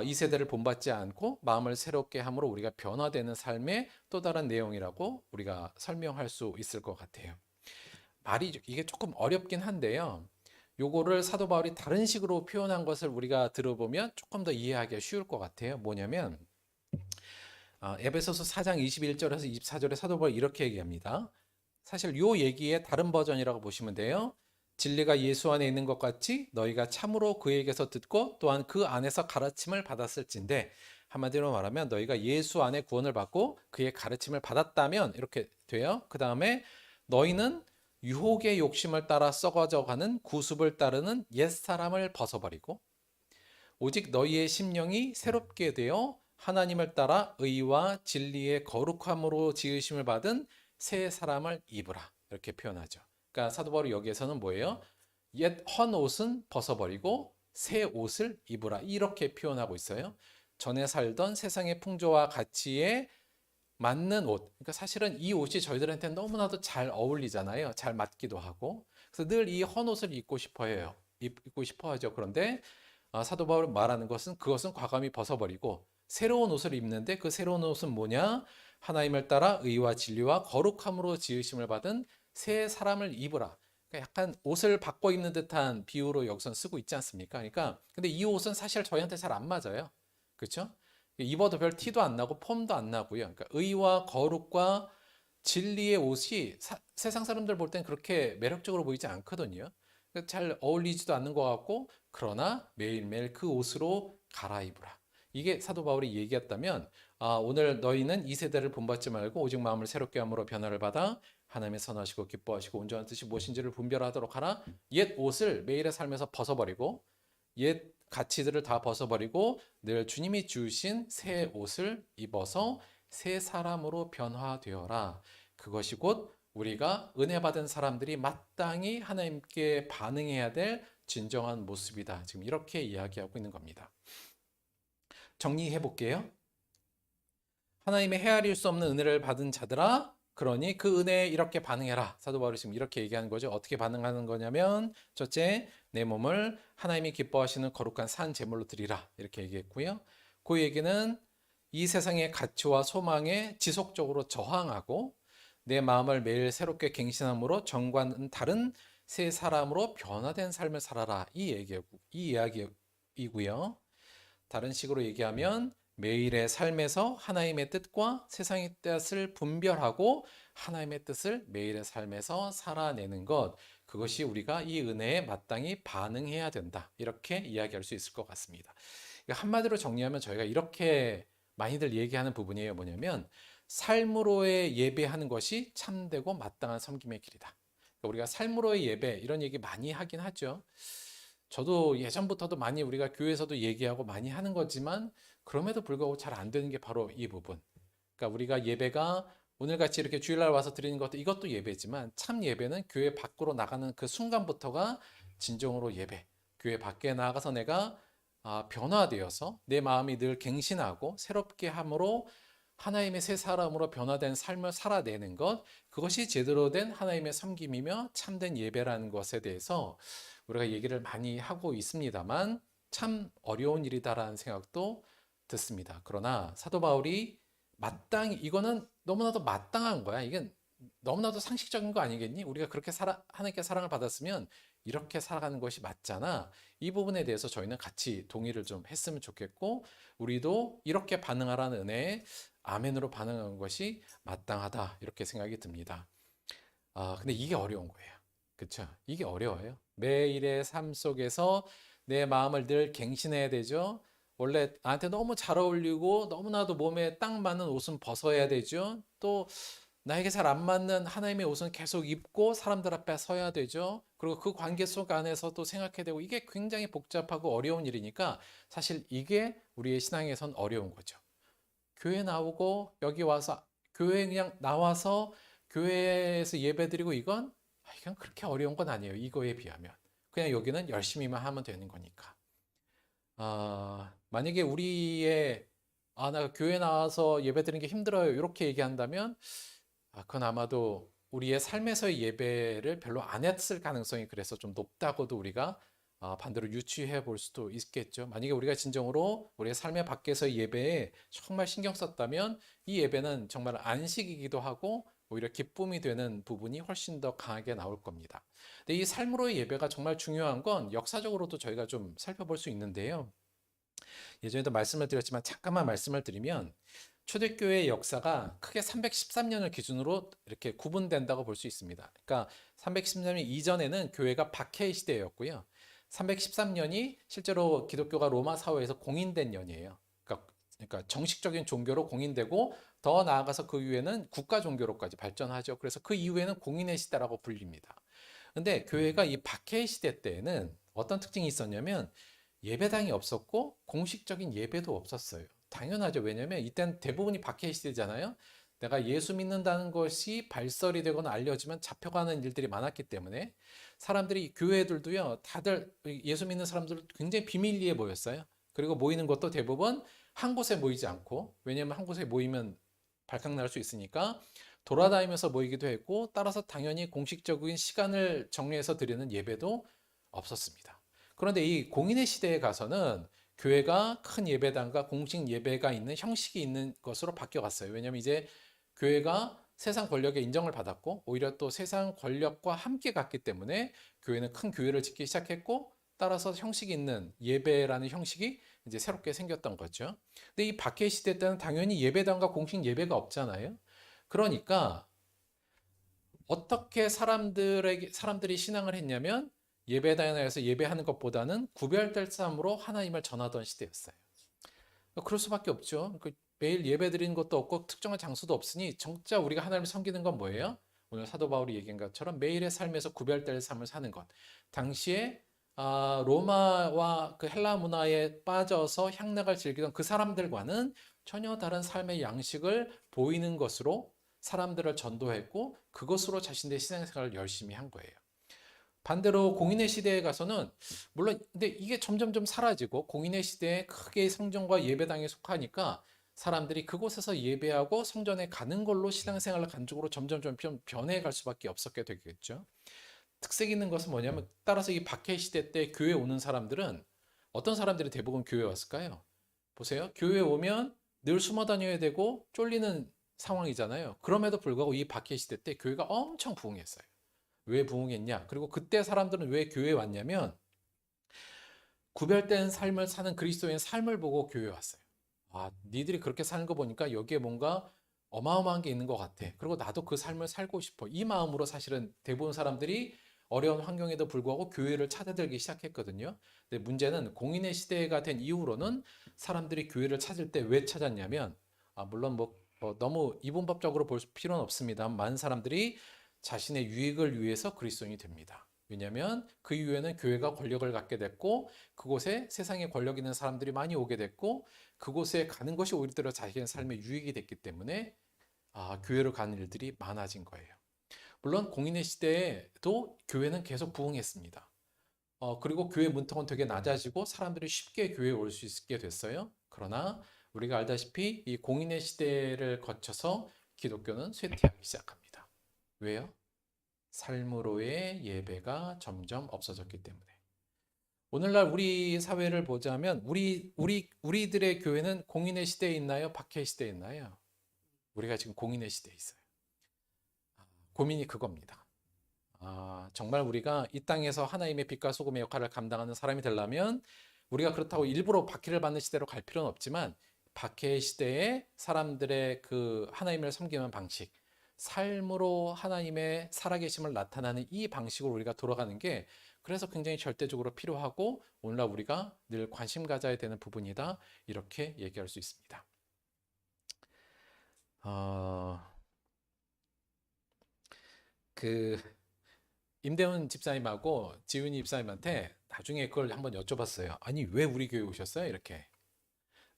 이 세대를 본받지 않고 마음을 새롭게 함으로 우리가 변화되는 삶의 또 다른 내용이라고 우리가 설명할 수 있을 것 같아요. 이게 조금 어렵긴 한데요. 요거를 사도 바울이 다른 식으로 표현한 것을 우리가 들어보면 조금 더 이해하기가 쉬울 것 같아요. 뭐냐면 에베소서 4장 21절에서 24절에 사도 바울이 이렇게 얘기합니다. 사실 요 얘기의 다른 버전이라고 보시면 돼요. 진리가 예수 안에 있는 것 같이 너희가 참으로 그에게서 듣고 또한 그 안에서 가르침을 받았을진데, 한마디로 말하면 너희가 예수 안에 구원을 받고 그의 가르침을 받았다면 이렇게 돼요. 그 다음에 너희는 유혹의 욕심을 따라 썩어져가는 구습을 따르는 옛사람을 벗어버리고 오직 너희의 심령이 새롭게 되어 하나님을 따라 의와 진리의 거룩함으로 지으심을 받은 새 사람을 입으라 이렇게 표현하죠. 그러니까 사도 바울이 여기에서는 뭐예요? 옛 헌 옷은 벗어버리고 새 옷을 입으라 이렇게 표현하고 있어요. 전에 살던 세상의 풍조와 가치에 맞는 옷. 그러니까 사실은 이 옷이 저희들한테 너무나도 잘 어울리잖아요. 잘 맞기도 하고. 그래서 늘 이 헌 옷을 입고 싶어 해요. 입고 싶어 하죠. 그런데 사도 바울이 말하는 것은 그것은 과감히 벗어버리고 새로운 옷을 입는데 그 새로운 옷은 뭐냐? 하나님을 따라 의와 진리와 거룩함으로 지으심을 받은 새 사람을 입으라. 그러니까 약간 옷을 바꿔 입는 듯한 비유로 여기서 쓰고 있지 않습니까? 그러니까 근데 이 옷은 사실 저희한테 잘 안 맞아요. 그렇죠? 입어도 별 티도 안 나고 폼도 안 나고요. 그러니까 의와 거룩과 진리의 옷이 세상 사람들 볼 땐 그렇게 매력적으로 보이지 않거든요. 그러니까 잘 어울리지도 않는 것 같고, 그러나 매일매일 그 옷으로 갈아입으라. 이게 사도 바울이 얘기했다면 오늘 너희는 이 세대를 본받지 말고 오직 마음을 새롭게 함으로 변화를 받아 하나님의 선하시고 기뻐하시고 온전한 뜻이 무엇인지를 분별하도록 하라. 옛 옷을 매일의 삶에서 벗어버리고 옛 가치들을 다 벗어버리고 늘 주님이 주신 새 옷을 입어서 새 사람으로 변화되어라. 그것이 곧 우리가 은혜 받은 사람들이 마땅히 하나님께 반응해야 될 진정한 모습이다. 지금 이렇게 이야기하고 있는 겁니다. 정리해 볼게요. 하나님의 헤아릴 수 없는 은혜를 받은 자들아, 그러니 그 은혜에 이렇게 반응해라. 사도 바울이 지금 이렇게 얘기하는 거죠. 어떻게 반응하는 거냐면, 첫째, 내 몸을 하나님이 기뻐하시는 거룩한 산 제물로 드리라. 이렇게 얘기했고요. 그 얘기는 이 세상의 가치와 소망에 지속적으로 저항하고 내 마음을 매일 새롭게 갱신함으로 정과는 다른 새 사람으로 변화된 삶을 살아라. 이 이야기이고요. 다른 식으로 얘기하면 매일의 삶에서 하나님의 뜻과 세상의 뜻을 분별하고 하나님의 뜻을 매일의 삶에서 살아내는 것, 그것이 우리가 이 은혜에 마땅히 반응해야 된다. 이렇게 이야기할 수 있을 것 같습니다. 한마디로 정리하면 저희가 이렇게 많이들 얘기하는 부분이에요. 뭐냐면 삶으로의 예배하는 것이 참되고 마땅한 섬김의 길이다. 그러니까 우리가 삶으로의 예배 이런 얘기 많이 하긴 하죠. 저도 예전부터도 많이 우리가 교회에서도 얘기하고 많이 하는 거지만 그럼에도 불구하고 잘 안 되는 게 바로 이 부분. 그러니까 우리가 예배가 오늘같이 이렇게 주일날 와서 드리는 것도 이것도 예배지만 참 예배는 교회 밖으로 나가는 그 순간부터가 진정으로 예배. 교회 밖에 나가서 내가 변화되어서 내 마음이 늘 갱신하고 새롭게 함으로 하나님의 새 사람으로 변화된 삶을 살아내는 것, 그것이 제대로 된 하나님의 섬김이며 참된 예배라는 것에 대해서 우리가 얘기를 많이 하고 있습니다만 참 어려운 일이다라는 생각도 듣습니다. 그러나 사도 바울이 마땅히 이거는 너무나도 마땅한 거야. 이건 너무나도 상식적인 거 아니겠니? 우리가 그렇게 하나님께 사랑을 받았으면 이렇게 살아가는 것이 맞잖아. 이 부분에 대해서 저희는 같이 동의를 좀 했으면 좋겠고 우리도 이렇게 반응하라는 은혜에 아멘으로 반응하는 것이 마땅하다. 이렇게 생각이 듭니다. 근데 이게 어려운 거예요. 그쵸? 이게 어려워요. 매일의 삶 속에서 내 마음을 늘 갱신해야 되죠. 원래 나한테 너무 잘 어울리고 너무나도 몸에 딱 맞는 옷은 벗어야 되죠. 또 나에게 잘 안 맞는 하나님의 옷은 계속 입고 사람들 앞에 서야 되죠. 그리고 그 관계 속 안에서도 생각해야 되고 이게 굉장히 복잡하고 어려운 일이니까 사실 이게 우리의 신앙에선 어려운 거죠. 교회 나오고 여기 와서 교회 그냥 나와서 교회에서 예배드리고 이건 그렇게 어려운 건 아니에요. 이거에 비하면. 그냥 여기는 열심히만 하면 되는 거니까. 만약에 나 교회 나와서 예배드리는 게 힘들어요. 이렇게 얘기한다면, 그건 아마도 우리의 삶에서의 예배를 별로 안 했을 가능성이 그래서 좀 높다고도 우리가 반대로 유추해 볼 수도 있겠죠. 만약에 우리가 진정으로 우리의 삶의 밖에서의 예배에 정말 신경 썼다면 이 예배는 정말 안식이기도 하고 오히려 기쁨이 되는 부분이 훨씬 더 강하게 나올 겁니다. 근데 이 삶으로의 예배가 정말 중요한 건 역사적으로도 저희가 좀 살펴볼 수 있는데요. 예전에도 말씀을 드렸지만 잠깐만 말씀을 드리면 초대교회의 역사가 크게 313년을 기준으로 이렇게 구분된다고 볼 수 있습니다. 그러니까 313년 이전에는 교회가 박해 시대였고요. 313년이 실제로 기독교가 로마 사회에서 공인된 년이에요. 그러니까 정식적인 종교로 공인되고 더 나아가서 그 이후에는 국가 종교로까지 발전하죠. 그래서 그 이후에는 공인의 시대라고 불립니다. 근데 교회가 이 박해 시대 때에는 어떤 특징이 있었냐면 예배당이 없었고 공식적인 예배도 없었어요. 당연하죠. 왜냐하면 이때는 대부분이 박해 시대잖아요. 내가 예수 믿는다는 것이 발설이 되거나 알려지면 잡혀가는 일들이 많았기 때문에 사람들이 교회들도요. 다들 예수 믿는 사람들 굉장히 비밀리에 모였어요. 그리고 모이는 것도 대부분 한 곳에 모이지 않고 왜냐하면 한 곳에 모이면 발칵날 수 있으니까 돌아다니면서 모이기도 했고 따라서 당연히 공식적인 시간을 정해서 드리는 예배도 없었습니다. 그런데 이 공인의 시대에 가서는 교회가 큰 예배당과 공식 예배가 있는 형식이 있는 것으로 바뀌어갔어요. 왜냐하면 이제 교회가 세상 권력의 인정을 받았고 오히려 또 세상 권력과 함께 갔기 때문에 교회는 큰 교회를 짓기 시작했고 따라서 형식이 있는 예배라는 형식이 이제 새롭게 생겼던 거죠. 근데 이 박해 시대 때는 당연히 예배당과 공식 예배가 없잖아요. 그러니까 어떻게 사람들이 신앙을 했냐면 예배당에서 예배하는 것보다는 구별될 삶으로 하나님을 전하던 시대였어요. 그럴 수밖에 없죠. 매일 예배 드리는 것도 없고 특정한 장소도 없으니 정작 우리가 하나님을 섬기는 건 뭐예요? 오늘 사도 바울이 얘기한 것처럼 매일의 삶에서 구별될 삶을 사는 것. 당시에 로마와 그 헬라 문화에 빠져서 향락을 즐기던 그 사람들과는 전혀 다른 삶의 양식을 보이는 것으로 사람들을 전도했고 그것으로 자신의 신앙생활을 열심히 한 거예요. 반대로 공인의 시대에 가서는 물론 근데 이게 점점점 사라지고 공인의 시대에 크게 성전과 예배당에 속하니까 사람들이 그곳에서 예배하고 성전에 가는 걸로 신앙생활을 간쪽으로 점점점 좀 변해갈 수밖에 없었게 되겠죠. 특색 있는 것은 뭐냐면 따라서 이 박해 시대 때 교회 오는 사람들은 어떤 사람들이 대부분 교회 왔을까요? 보세요. 교회 오면 늘 숨어 다녀야 되고 쫄리는 상황이잖아요. 그럼에도 불구하고 이 박해 시대 때 교회가 엄청 부흥했어요. 왜 부흥했냐? 그리고 그때 사람들은 왜 교회에 왔냐면 구별된 삶을 사는 그리스도인의 삶을 보고 교회에 왔어요. 아, 니들이 그렇게 사는 거 보니까 여기에 뭔가 어마어마한 게 있는 것 같아. 그리고 나도 그 삶을 살고 싶어. 이 마음으로 사실은 대부분 사람들이 어려운 환경에도 불구하고 교회를 찾아들기 시작했거든요. 근데 문제는 공인의 시대가 된 이후로는 사람들이 교회를 찾을 때 왜 찾았냐면, 물론 너무 이분법적으로 볼 필요는 없습니다. 많은 사람들이 자신의 유익을 위해서 그리스도인이 됩니다. 왜냐하면 그 이후에는 교회가 권력을 갖게 됐고 그곳에 세상에 권력 있는 사람들이 많이 오게 됐고 그곳에 가는 것이 오히려 자신의 삶에 유익이 됐기 때문에 교회로 가는 일들이 많아진 거예요. 물론 공인의 시대에도 교회는 계속 부흥했습니다. 그리고 교회 문턱은 되게 낮아지고 사람들이 쉽게 교회에 올 수 있게 됐어요. 그러나 우리가 알다시피 이 공인의 시대를 거쳐서 기독교는 쇠퇴하기 시작합니다. 왜요? 삶으로의 예배가 점점 없어졌기 때문에. 오늘날 우리 사회를 보자면 우리들의 교회는 공인의 시대에 있나요? 박해 시대에 있나요? 우리가 지금 공인의 시대에 있어요. 고민이 그겁니다. 정말 우리가 이 땅에서 하나님의 빛과 소금의 역할을 감당하는 사람이 되려면 우리가 그렇다고 일부러 박해를 받는 시대로 갈 필요는 없지만 박해 시대에 사람들의 그 하나님을 섬기는 방식, 삶으로 하나님의 살아계심을 나타나는 이 방식으로 우리가 돌아가는 게 그래서 굉장히 절대적으로 필요하고 오늘날 우리가 늘 관심 가져야 되는 부분이다 이렇게 얘기할 수 있습니다. 임대훈 집사님하고 지훈이 집사님한테 나중에 그걸 한번 여쭤봤어요. 아니 왜 우리 교회 오셨어요? 이렇게.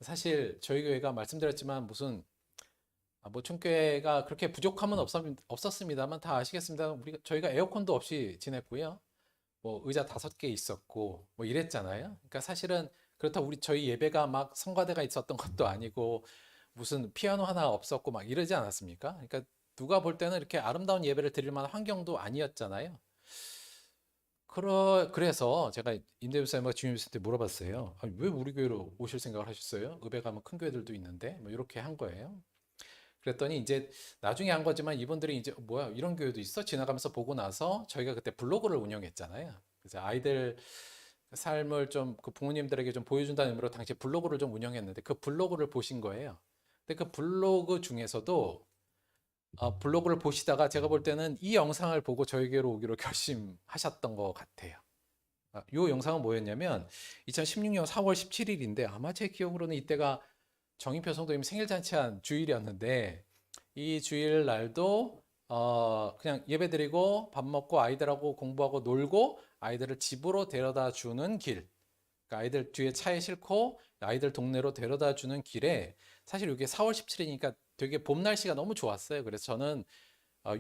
사실 저희 교회가 말씀드렸지만 무슨 총교회가 그렇게 부족함은 없었습니다만 다 아시겠습니다. 저희가 에어컨도 없이 지냈고요. 의자 5개 있었고 이랬잖아요. 그러니까 사실은 그렇다고 저희 예배가 막 성가대가 있었던 것도 아니고 무슨 피아노 하나 없었고 막 이러지 않았습니까? 그러니까 누가 볼 때는 이렇게 아름다운 예배를 드릴 만한 환경도 아니었잖아요. 그래서 제가 임대훈 선생님과 주임 선생님한테 물어봤어요. 아니, 왜 우리 교회로 오실 생각을 하셨어요? 의배 가면 큰 교회들도 있는데 이렇게 한 거예요. 그랬더니 이제 나중에 한 거지만 이분들이 이제 뭐야 이런 교회도 있어? 지나가면서 보고 나서 저희가 그때 블로그를 운영했잖아요. 그래서 아이들 삶을 좀 그 부모님들에게 좀 보여준다는 의미로 당시 블로그를 좀 운영했는데 그 블로그를 보신 거예요. 근데 그 블로그 중에서도 블로그를 보시다가 제가 볼 때는 이 영상을 보고 저에게로 오기로 결심하셨던 것 같아요. 이 영상은 뭐였냐면 2016년 4월 17일인데 아마 제 기억으로는 이때가 정인표 성도님 생일잔치한 주일이었는데 이 주일 날도 그냥 예배드리고 밥 먹고 아이들하고 공부하고 놀고 아이들을 집으로 데려다 주는 길, 그러니까 아이들 뒤에 차에 싣고 아이들 동네로 데려다 주는 길에 사실 이게 4월 17일이니까 되게 봄 날씨가 너무 좋았어요. 그래서 저는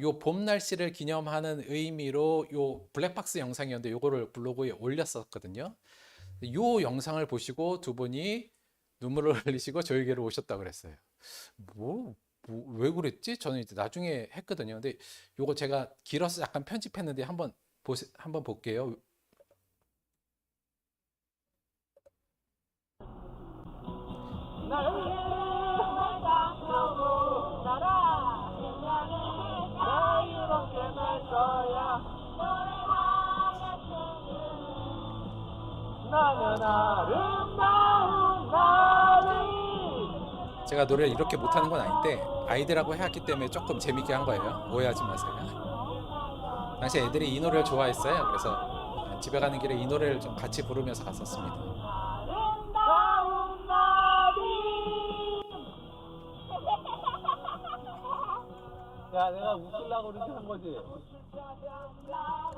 요 봄 날씨를 기념하는 의미로 요 블랙박스 영상이었는데 요거를 블로그에 올렸었거든요. 요 영상을 보시고 두 분이 눈물을 흘리시고 저에게로 오셨다고 그랬어요. 왜 그랬지? 저는 이제 나중에 했거든요. 근데 요거 제가 길어서 약간 편집했는데 한번 볼게요. 제가 노래를 이렇게 못하는 건 아닌데 아이들하고 해왔기 때문에 조금 재밌게 한 거예요. 오해하지 마세요. 당시 애들이 이 노래를 좋아했어요. 그래서 집에 가는 길에 이 노래를 좀 같이 부르면서 갔었습니다. 야, 내가 웃기려고 그렇게 한 거지.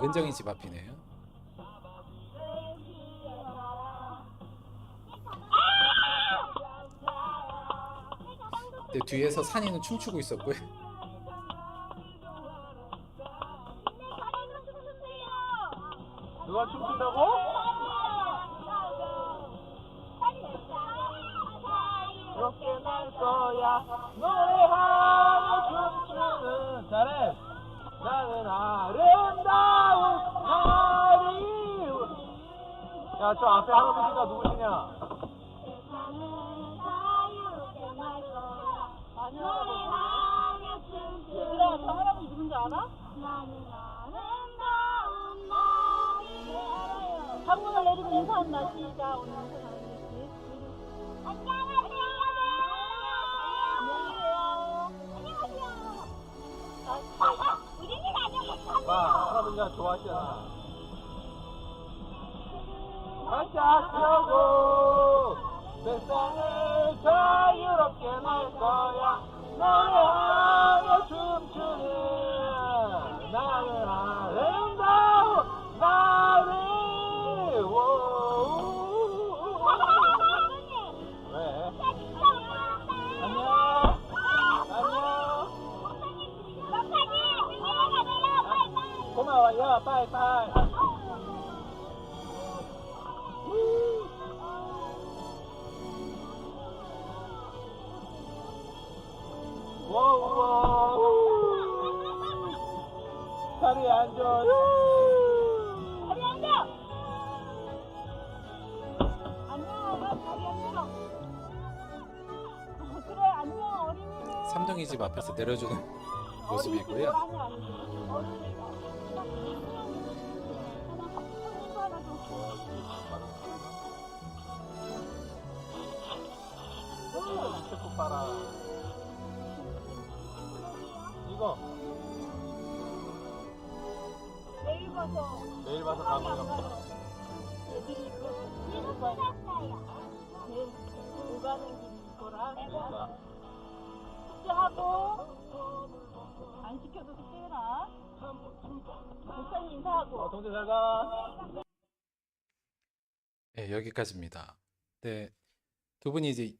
은정이 집 앞이네요. 근데 뒤에서 산이는 춤추고 있었고요. 누가 춤춘다고? 그렇게 날 거야 노래하며 춤추는 잘해 나는 아름다운 나리 야 저 앞에 할아버지가 누구시냐 얘들아 저 할아버지 누군지 알아? 창문을 내리고 인사한다 시작 오늘 인사 잘했지 안녕하세요 우리는 아주 못합니다 할아버지가 좋아하시잖아 활짝 펴고 세상을 자유롭게 날 거야 노래하며 춤추는 나는 아름다운 나를 왜? 안녕 안녕 고마워 야 빠이빠이 자리에 앉아. 자리에 앉아. 안녕. 자리에 앉아. 그래 안녕 어린이들. 삼둥이 집 앞에서 내려주는 모습이고요. 꼭 봐라. 이거 내일 봐서 가보자. 애들이 이거 받았어요. 내일 오가는 길 거라. 숙제하고 안 시켜도 숙제해라. 목사님 인사하고. 동생 잘 가. 네, 여기까지입니다. 네, 두 분이 이제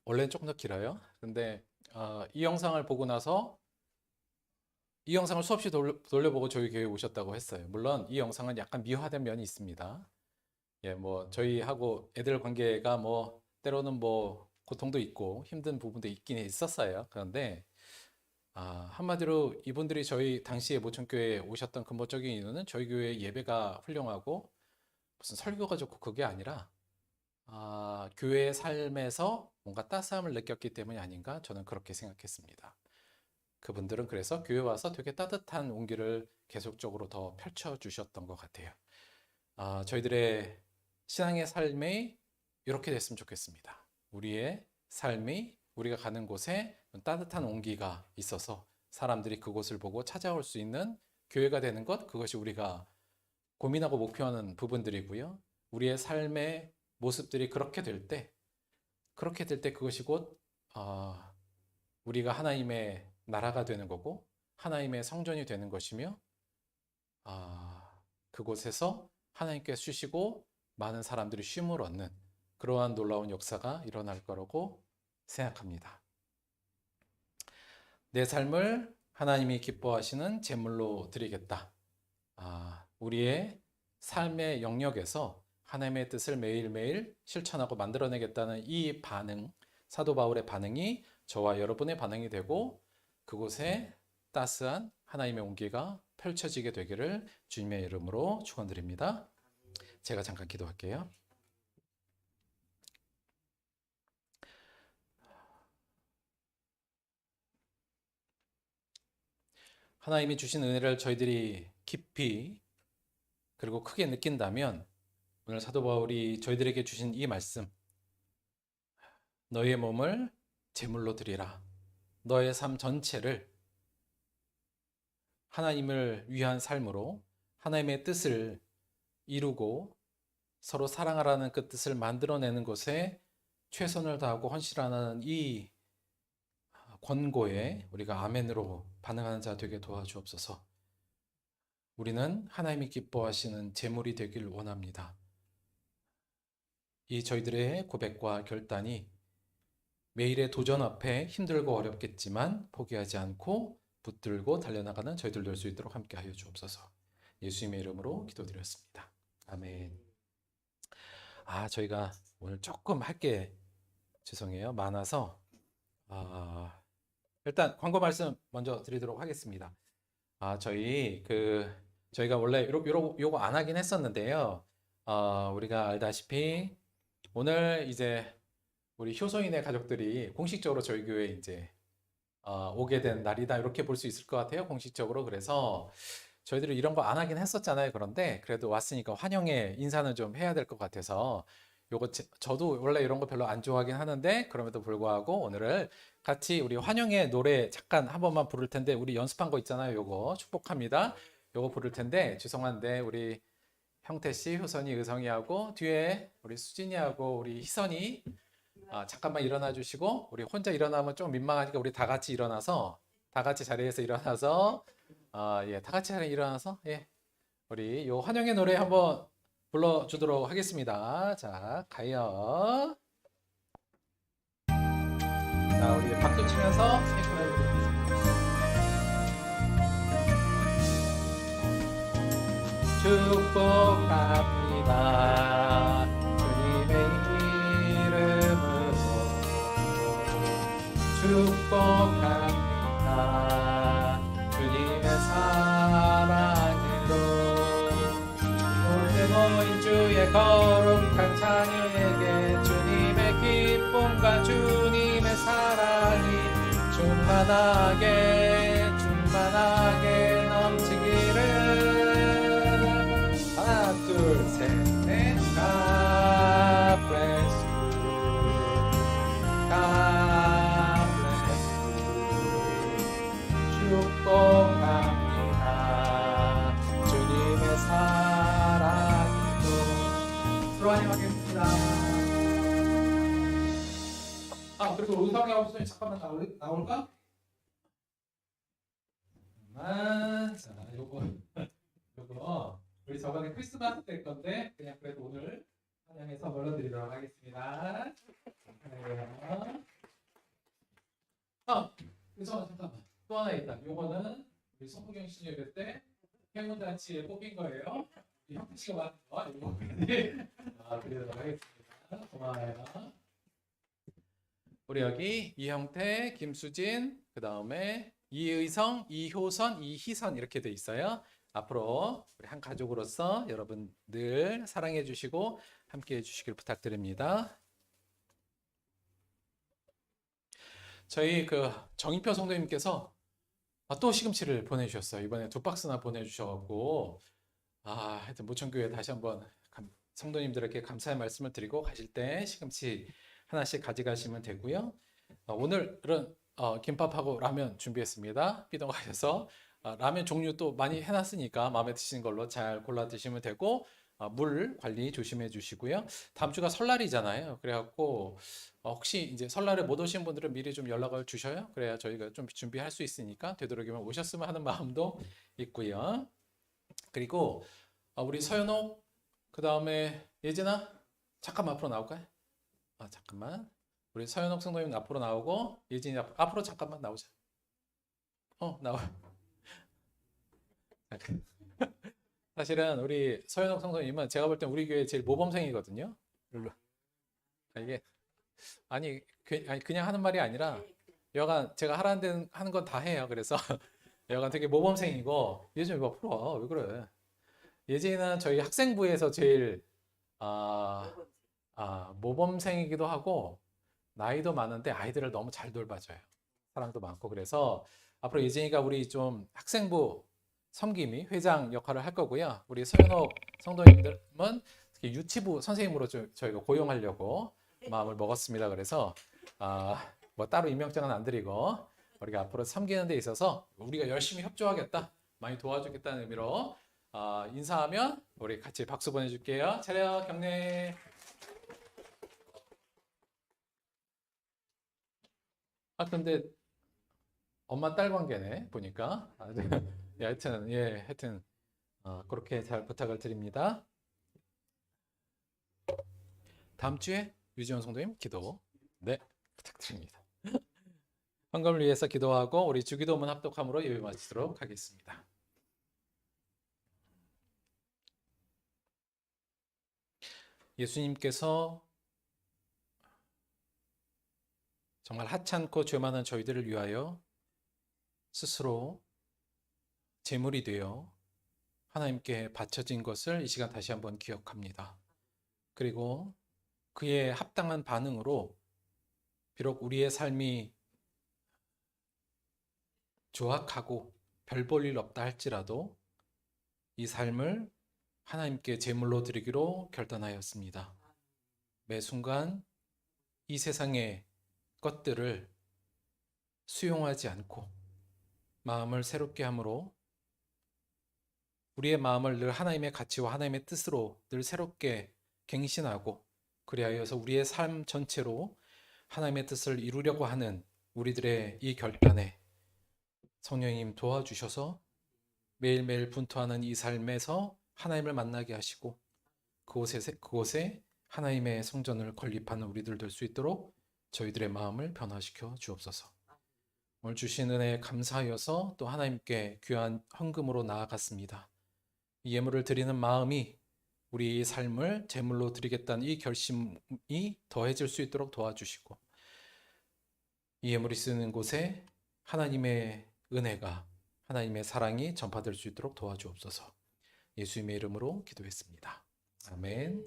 원래는 조금 더 길어요. 근데 이 영상을 보고 나서 이 영상을 수없이 돌려보고 저희 교회에 오셨다고 했어요. 물론 이 영상은 약간 미화된 면이 있습니다. 예, 뭐 저희하고 애들 관계가 뭐 때로는 뭐 고통도 있고 힘든 부분도 있긴 있었어요. 그런데 한마디로 이분들이 저희 당시에 모천교회에 오셨던 근본적인 이유는 저희 교회 예배가 훌륭하고 무슨 설교가 좋고 그게 아니라 교회의 삶에서 뭔가 따스함을 느꼈기 때문이 아닌가 저는 그렇게 생각했습니다. 그분들은 그래서 교회 와서 되게 따뜻한 온기를 계속적으로 더 펼쳐주셨던 것 같아요. 저희들의 신앙의 삶이 이렇게 됐으면 좋겠습니다. 우리의 삶이 우리가 가는 곳에 따뜻한 온기가 있어서 사람들이 그곳을 보고 찾아올 수 있는 교회가 되는 것, 그것이 우리가 고민하고 목표하는 부분들이고요. 우리의 삶의 모습들이 그렇게 될 때 그것이 곧 우리가 하나님의 나라가 되는 거고 하나님의 성전이 되는 것이며 그곳에서 하나님께 쉬시고 많은 사람들이 쉼을 얻는 그러한 놀라운 역사가 일어날 거라고 생각합니다. 내 삶을 하나님이 기뻐하시는 제물로 드리겠다. 우리의 삶의 영역에서 하나님의 뜻을 매일매일 실천하고 만들어내겠다는 이 반응, 사도 바울의 반응이 저와 여러분의 반응이 되고 그곳에 따스한 하나님의 온기가 펼쳐지게 되기를 주님의 이름으로 축원드립니다. 제가 잠깐 기도할게요. 하나님이 주신 은혜를 저희들이 깊이 그리고 크게 느낀다면 오늘 사도 바울이 저희들에게 주신 이 말씀, 너의 몸을 제물로 드리라. 너의 삶 전체를 하나님을 위한 삶으로 하나님의 뜻을 이루고 서로 사랑하라는 그 뜻을 만들어내는 것에 최선을 다하고 헌신하는 이 권고에 우리가 아멘으로 반응하는 자 되게 도와주옵소서. 우리는 하나님이 기뻐하시는 제물이 되길 원합니다. 이 저희들의 고백과 결단이 매일의 도전 앞에 힘들고 어렵겠지만 포기하지 않고 붙들고 달려나가는 저희들 될 수 있도록 함께하여 주옵소서. 예수님의 이름으로 기도드렸습니다. 아멘. 저희가 오늘 조금 할 게 죄송해요. 많아서 일단 광고 말씀 먼저 드리도록 하겠습니다. 저희가 원래 요거 안 하긴 했었는데요. 우리가 알다시피 오늘 이제 우리 효소인의 가족들이 공식적으로 저희 교회에 이제 오게 된 날이다 이렇게 볼 수 있을 것 같아요. 공식적으로. 그래서 저희들이 이런 거 안 하긴 했었잖아요. 그런데 그래도 왔으니까 환영의 인사는 좀 해야 될 것 같아서 저도 원래 이런 거 별로 안 좋아하긴 하는데 그럼에도 불구하고 오늘을 같이 우리 환영의 노래 잠깐 한 번만 부를 텐데 우리 연습한 거 있잖아요. 요거 축복합니다. 요거 부를 텐데 죄송한데 우리 형태 씨, 효선이, 의성이하고 뒤에 우리 수진이하고 우리 희선이 잠깐만 일어나 주시고 우리 혼자 일어나면 좀 민망하니까 우리 다 같이 일어나서 다 같이 자리에서 일어나서 예, 다 같이 자리에 일어나서 예, 우리 요 환영의 노래 한번 불러주도록 하겠습니다. 자, 가요. 자, 우리 박수 치면서 축복합니다. 주님의 이름으로 축복합니다. 주님의 사랑으로 오늘 모인 주의 거룩한 자녀에게 주님의 기쁨과 주님의 사랑이 충만하게 넘치기를. 하나 둘 셋 넷. God bless you. God bless you. 축복합니다. 주님의 사랑이고 서로 환영하겠습니다. 그리고 의성이 없으면 잠깐만 나올까? 자, 요거 우리 저번에 크리스마스 때 건데 그냥 그래도 오늘 환영의 선물로 드리도록 하겠습니다. 그래서 잠깐만 또 하나 있다. 요거는 우리 성부경 신예배 때 행운잔치에 뽑힌 거예요. 형태 씨가 만든 거 이거 드리도록 하겠습니다. 고마워요. 우리 여기 이형태, 김수진, 그 다음에 이의성, 이효선, 이희선 이렇게 돼 있어요. 앞으로 우리 한 가족으로서 여러분 늘 사랑해 주시고 함께 해 주시길 부탁드립니다. 저희 그 정인표 성도님께서 또 시금치를 보내주셨어요. 이번에 2박스나 보내주셔갖고 하여튼 모천교회 다시 한번 성도님들에게 감사의 말씀을 드리고 가실 때 시금치 하나씩 가져가시면 되고요. 오늘은 김밥하고 라면 준비했습니다. 삐동 가셔서 라면 종류 또 많이 해놨으니까 마음에 드시는 걸로 잘 골라 드시면 되고 물 관리 조심해 주시고요. 다음 주가 설날이잖아요. 그래갖고 혹시 이제 설날에 못 오신 분들은 미리 좀 연락을 주셔요. 그래야 저희가 좀 준비할 수 있으니까 되도록이면 오셨으면 하는 마음도 있고요. 그리고 우리 서연옥 그 다음에 예진아 잠깐 앞으로 나올까요? 잠깐만. 우리 서연옥 성도님 앞으로 나오고 예진이 앞으로 잠깐만 나오자. 나와. 사실은 우리 서연옥 성도님은 제가 볼 땐 우리 교회 제일 모범생이거든요. 이게 아니 그냥 하는 말이 아니라 여간 제가 하라는 데는 하는 건 다 해요. 그래서 여간 되게 모범생이고 예진이 앞으로 와. 왜 그래? 예진이는 저희 학생부에서 제일 모범생이기도 하고 나이도 많은데 아이들을 너무 잘 돌봐줘요. 사랑도 많고 그래서 앞으로 예진이가 우리 좀 학생부 섬김이 회장 역할을 할 거고요. 우리 서연옥 성도님들은 특히 유치부 선생님으로 저희가 고용하려고 마음을 먹었습니다. 그래서 뭐 따로 임명장은 안 드리고 우리가 앞으로 섬기는 데 있어서 우리가 열심히 협조하겠다, 많이 도와주겠다는 의미로 인사하면 우리 같이 박수 보내줄게요. 차렷 경례. 근데 엄마 딸 관계네 보니까. 예, 하여튼 그렇게 잘 부탁을 드립니다. 다음 주에 유지원 성도님 기도. 네, 부탁드립니다. 헌금을 위해서 기도하고 우리 주기도문 합독함으로 예배 마치도록 하겠습니다. 예수님께서 정말 하찮고 죄 많은 저희들을 위하여 스스로 제물이 되어 하나님께 바쳐진 것을 이 시간 다시 한번 기억합니다. 그리고 그의 합당한 반응으로 비록 우리의 삶이 조악하고 별 볼 일 없다 할지라도 이 삶을 하나님께 제물로 드리기로 결단하였습니다. 매 순간 이 세상의 것들을 수용하지 않고 마음을 새롭게 함으로 우리의 마음을 늘 하나님의 가치와 하나님의 뜻으로 늘 새롭게 갱신하고 그리하여서 우리의 삶 전체로 하나님의 뜻을 이루려고 하는 우리들의 이 결단에 성령님 도와주셔서 매일매일 분투하는 이 삶에서 하나님을 만나게 하시고 그곳에 하나님의 성전을 건립하는 우리들 될 수 있도록 저희들의 마음을 변화시켜 주옵소서. 오늘 주신 은혜에 감사하여서 또 하나님께 귀한 헌금으로 나아갔습니다. 이 예물을 드리는 마음이 우리 삶을 제물로 드리겠다는 이 결심이 더해질 수 있도록 도와주시고 이 예물이 쓰는 곳에 하나님의 은혜가 하나님의 사랑이 전파될 수 있도록 도와주옵소서. 예수님의 이름으로 기도했습니다. 아멘.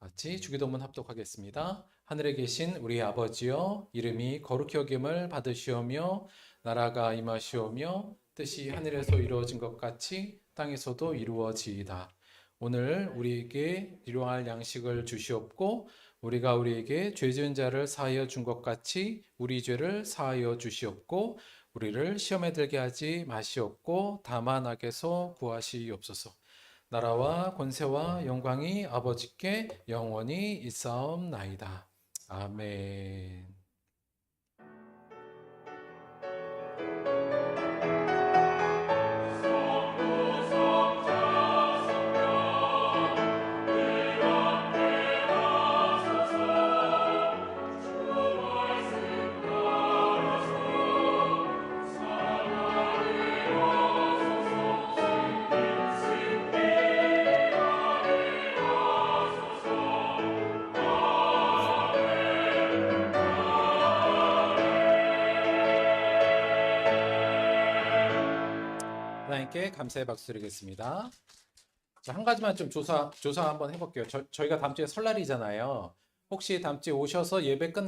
같이 주기도문 합독하겠습니다. 하늘에 계신 우리 아버지여, 이름이 거룩히 여김을 받으시오며 나라가 임하시오며 뜻이 하늘에서 이루어진 것 같이 땅에서도 이루어지이다. 오늘 우리에게 일용할 양식을 주시옵고 우리가 우리에게 죄 지은 자를 사하여 준 것 같이 우리 죄를 사하여 주시옵고 우리를 시험에 들게 하지 마시옵고 다만 악에서 구하시옵소서. 나라와 권세와 영광이 아버지께 영원히 있사옵나이다. 아멘. 하나님께 감사의 박수 드리겠습니다. 자, 한 가지만 좀 조사 한번 해볼게요. 저희가 다음 주에 설날이잖아요. 혹시 다음 주에 오셔서 예배 끝나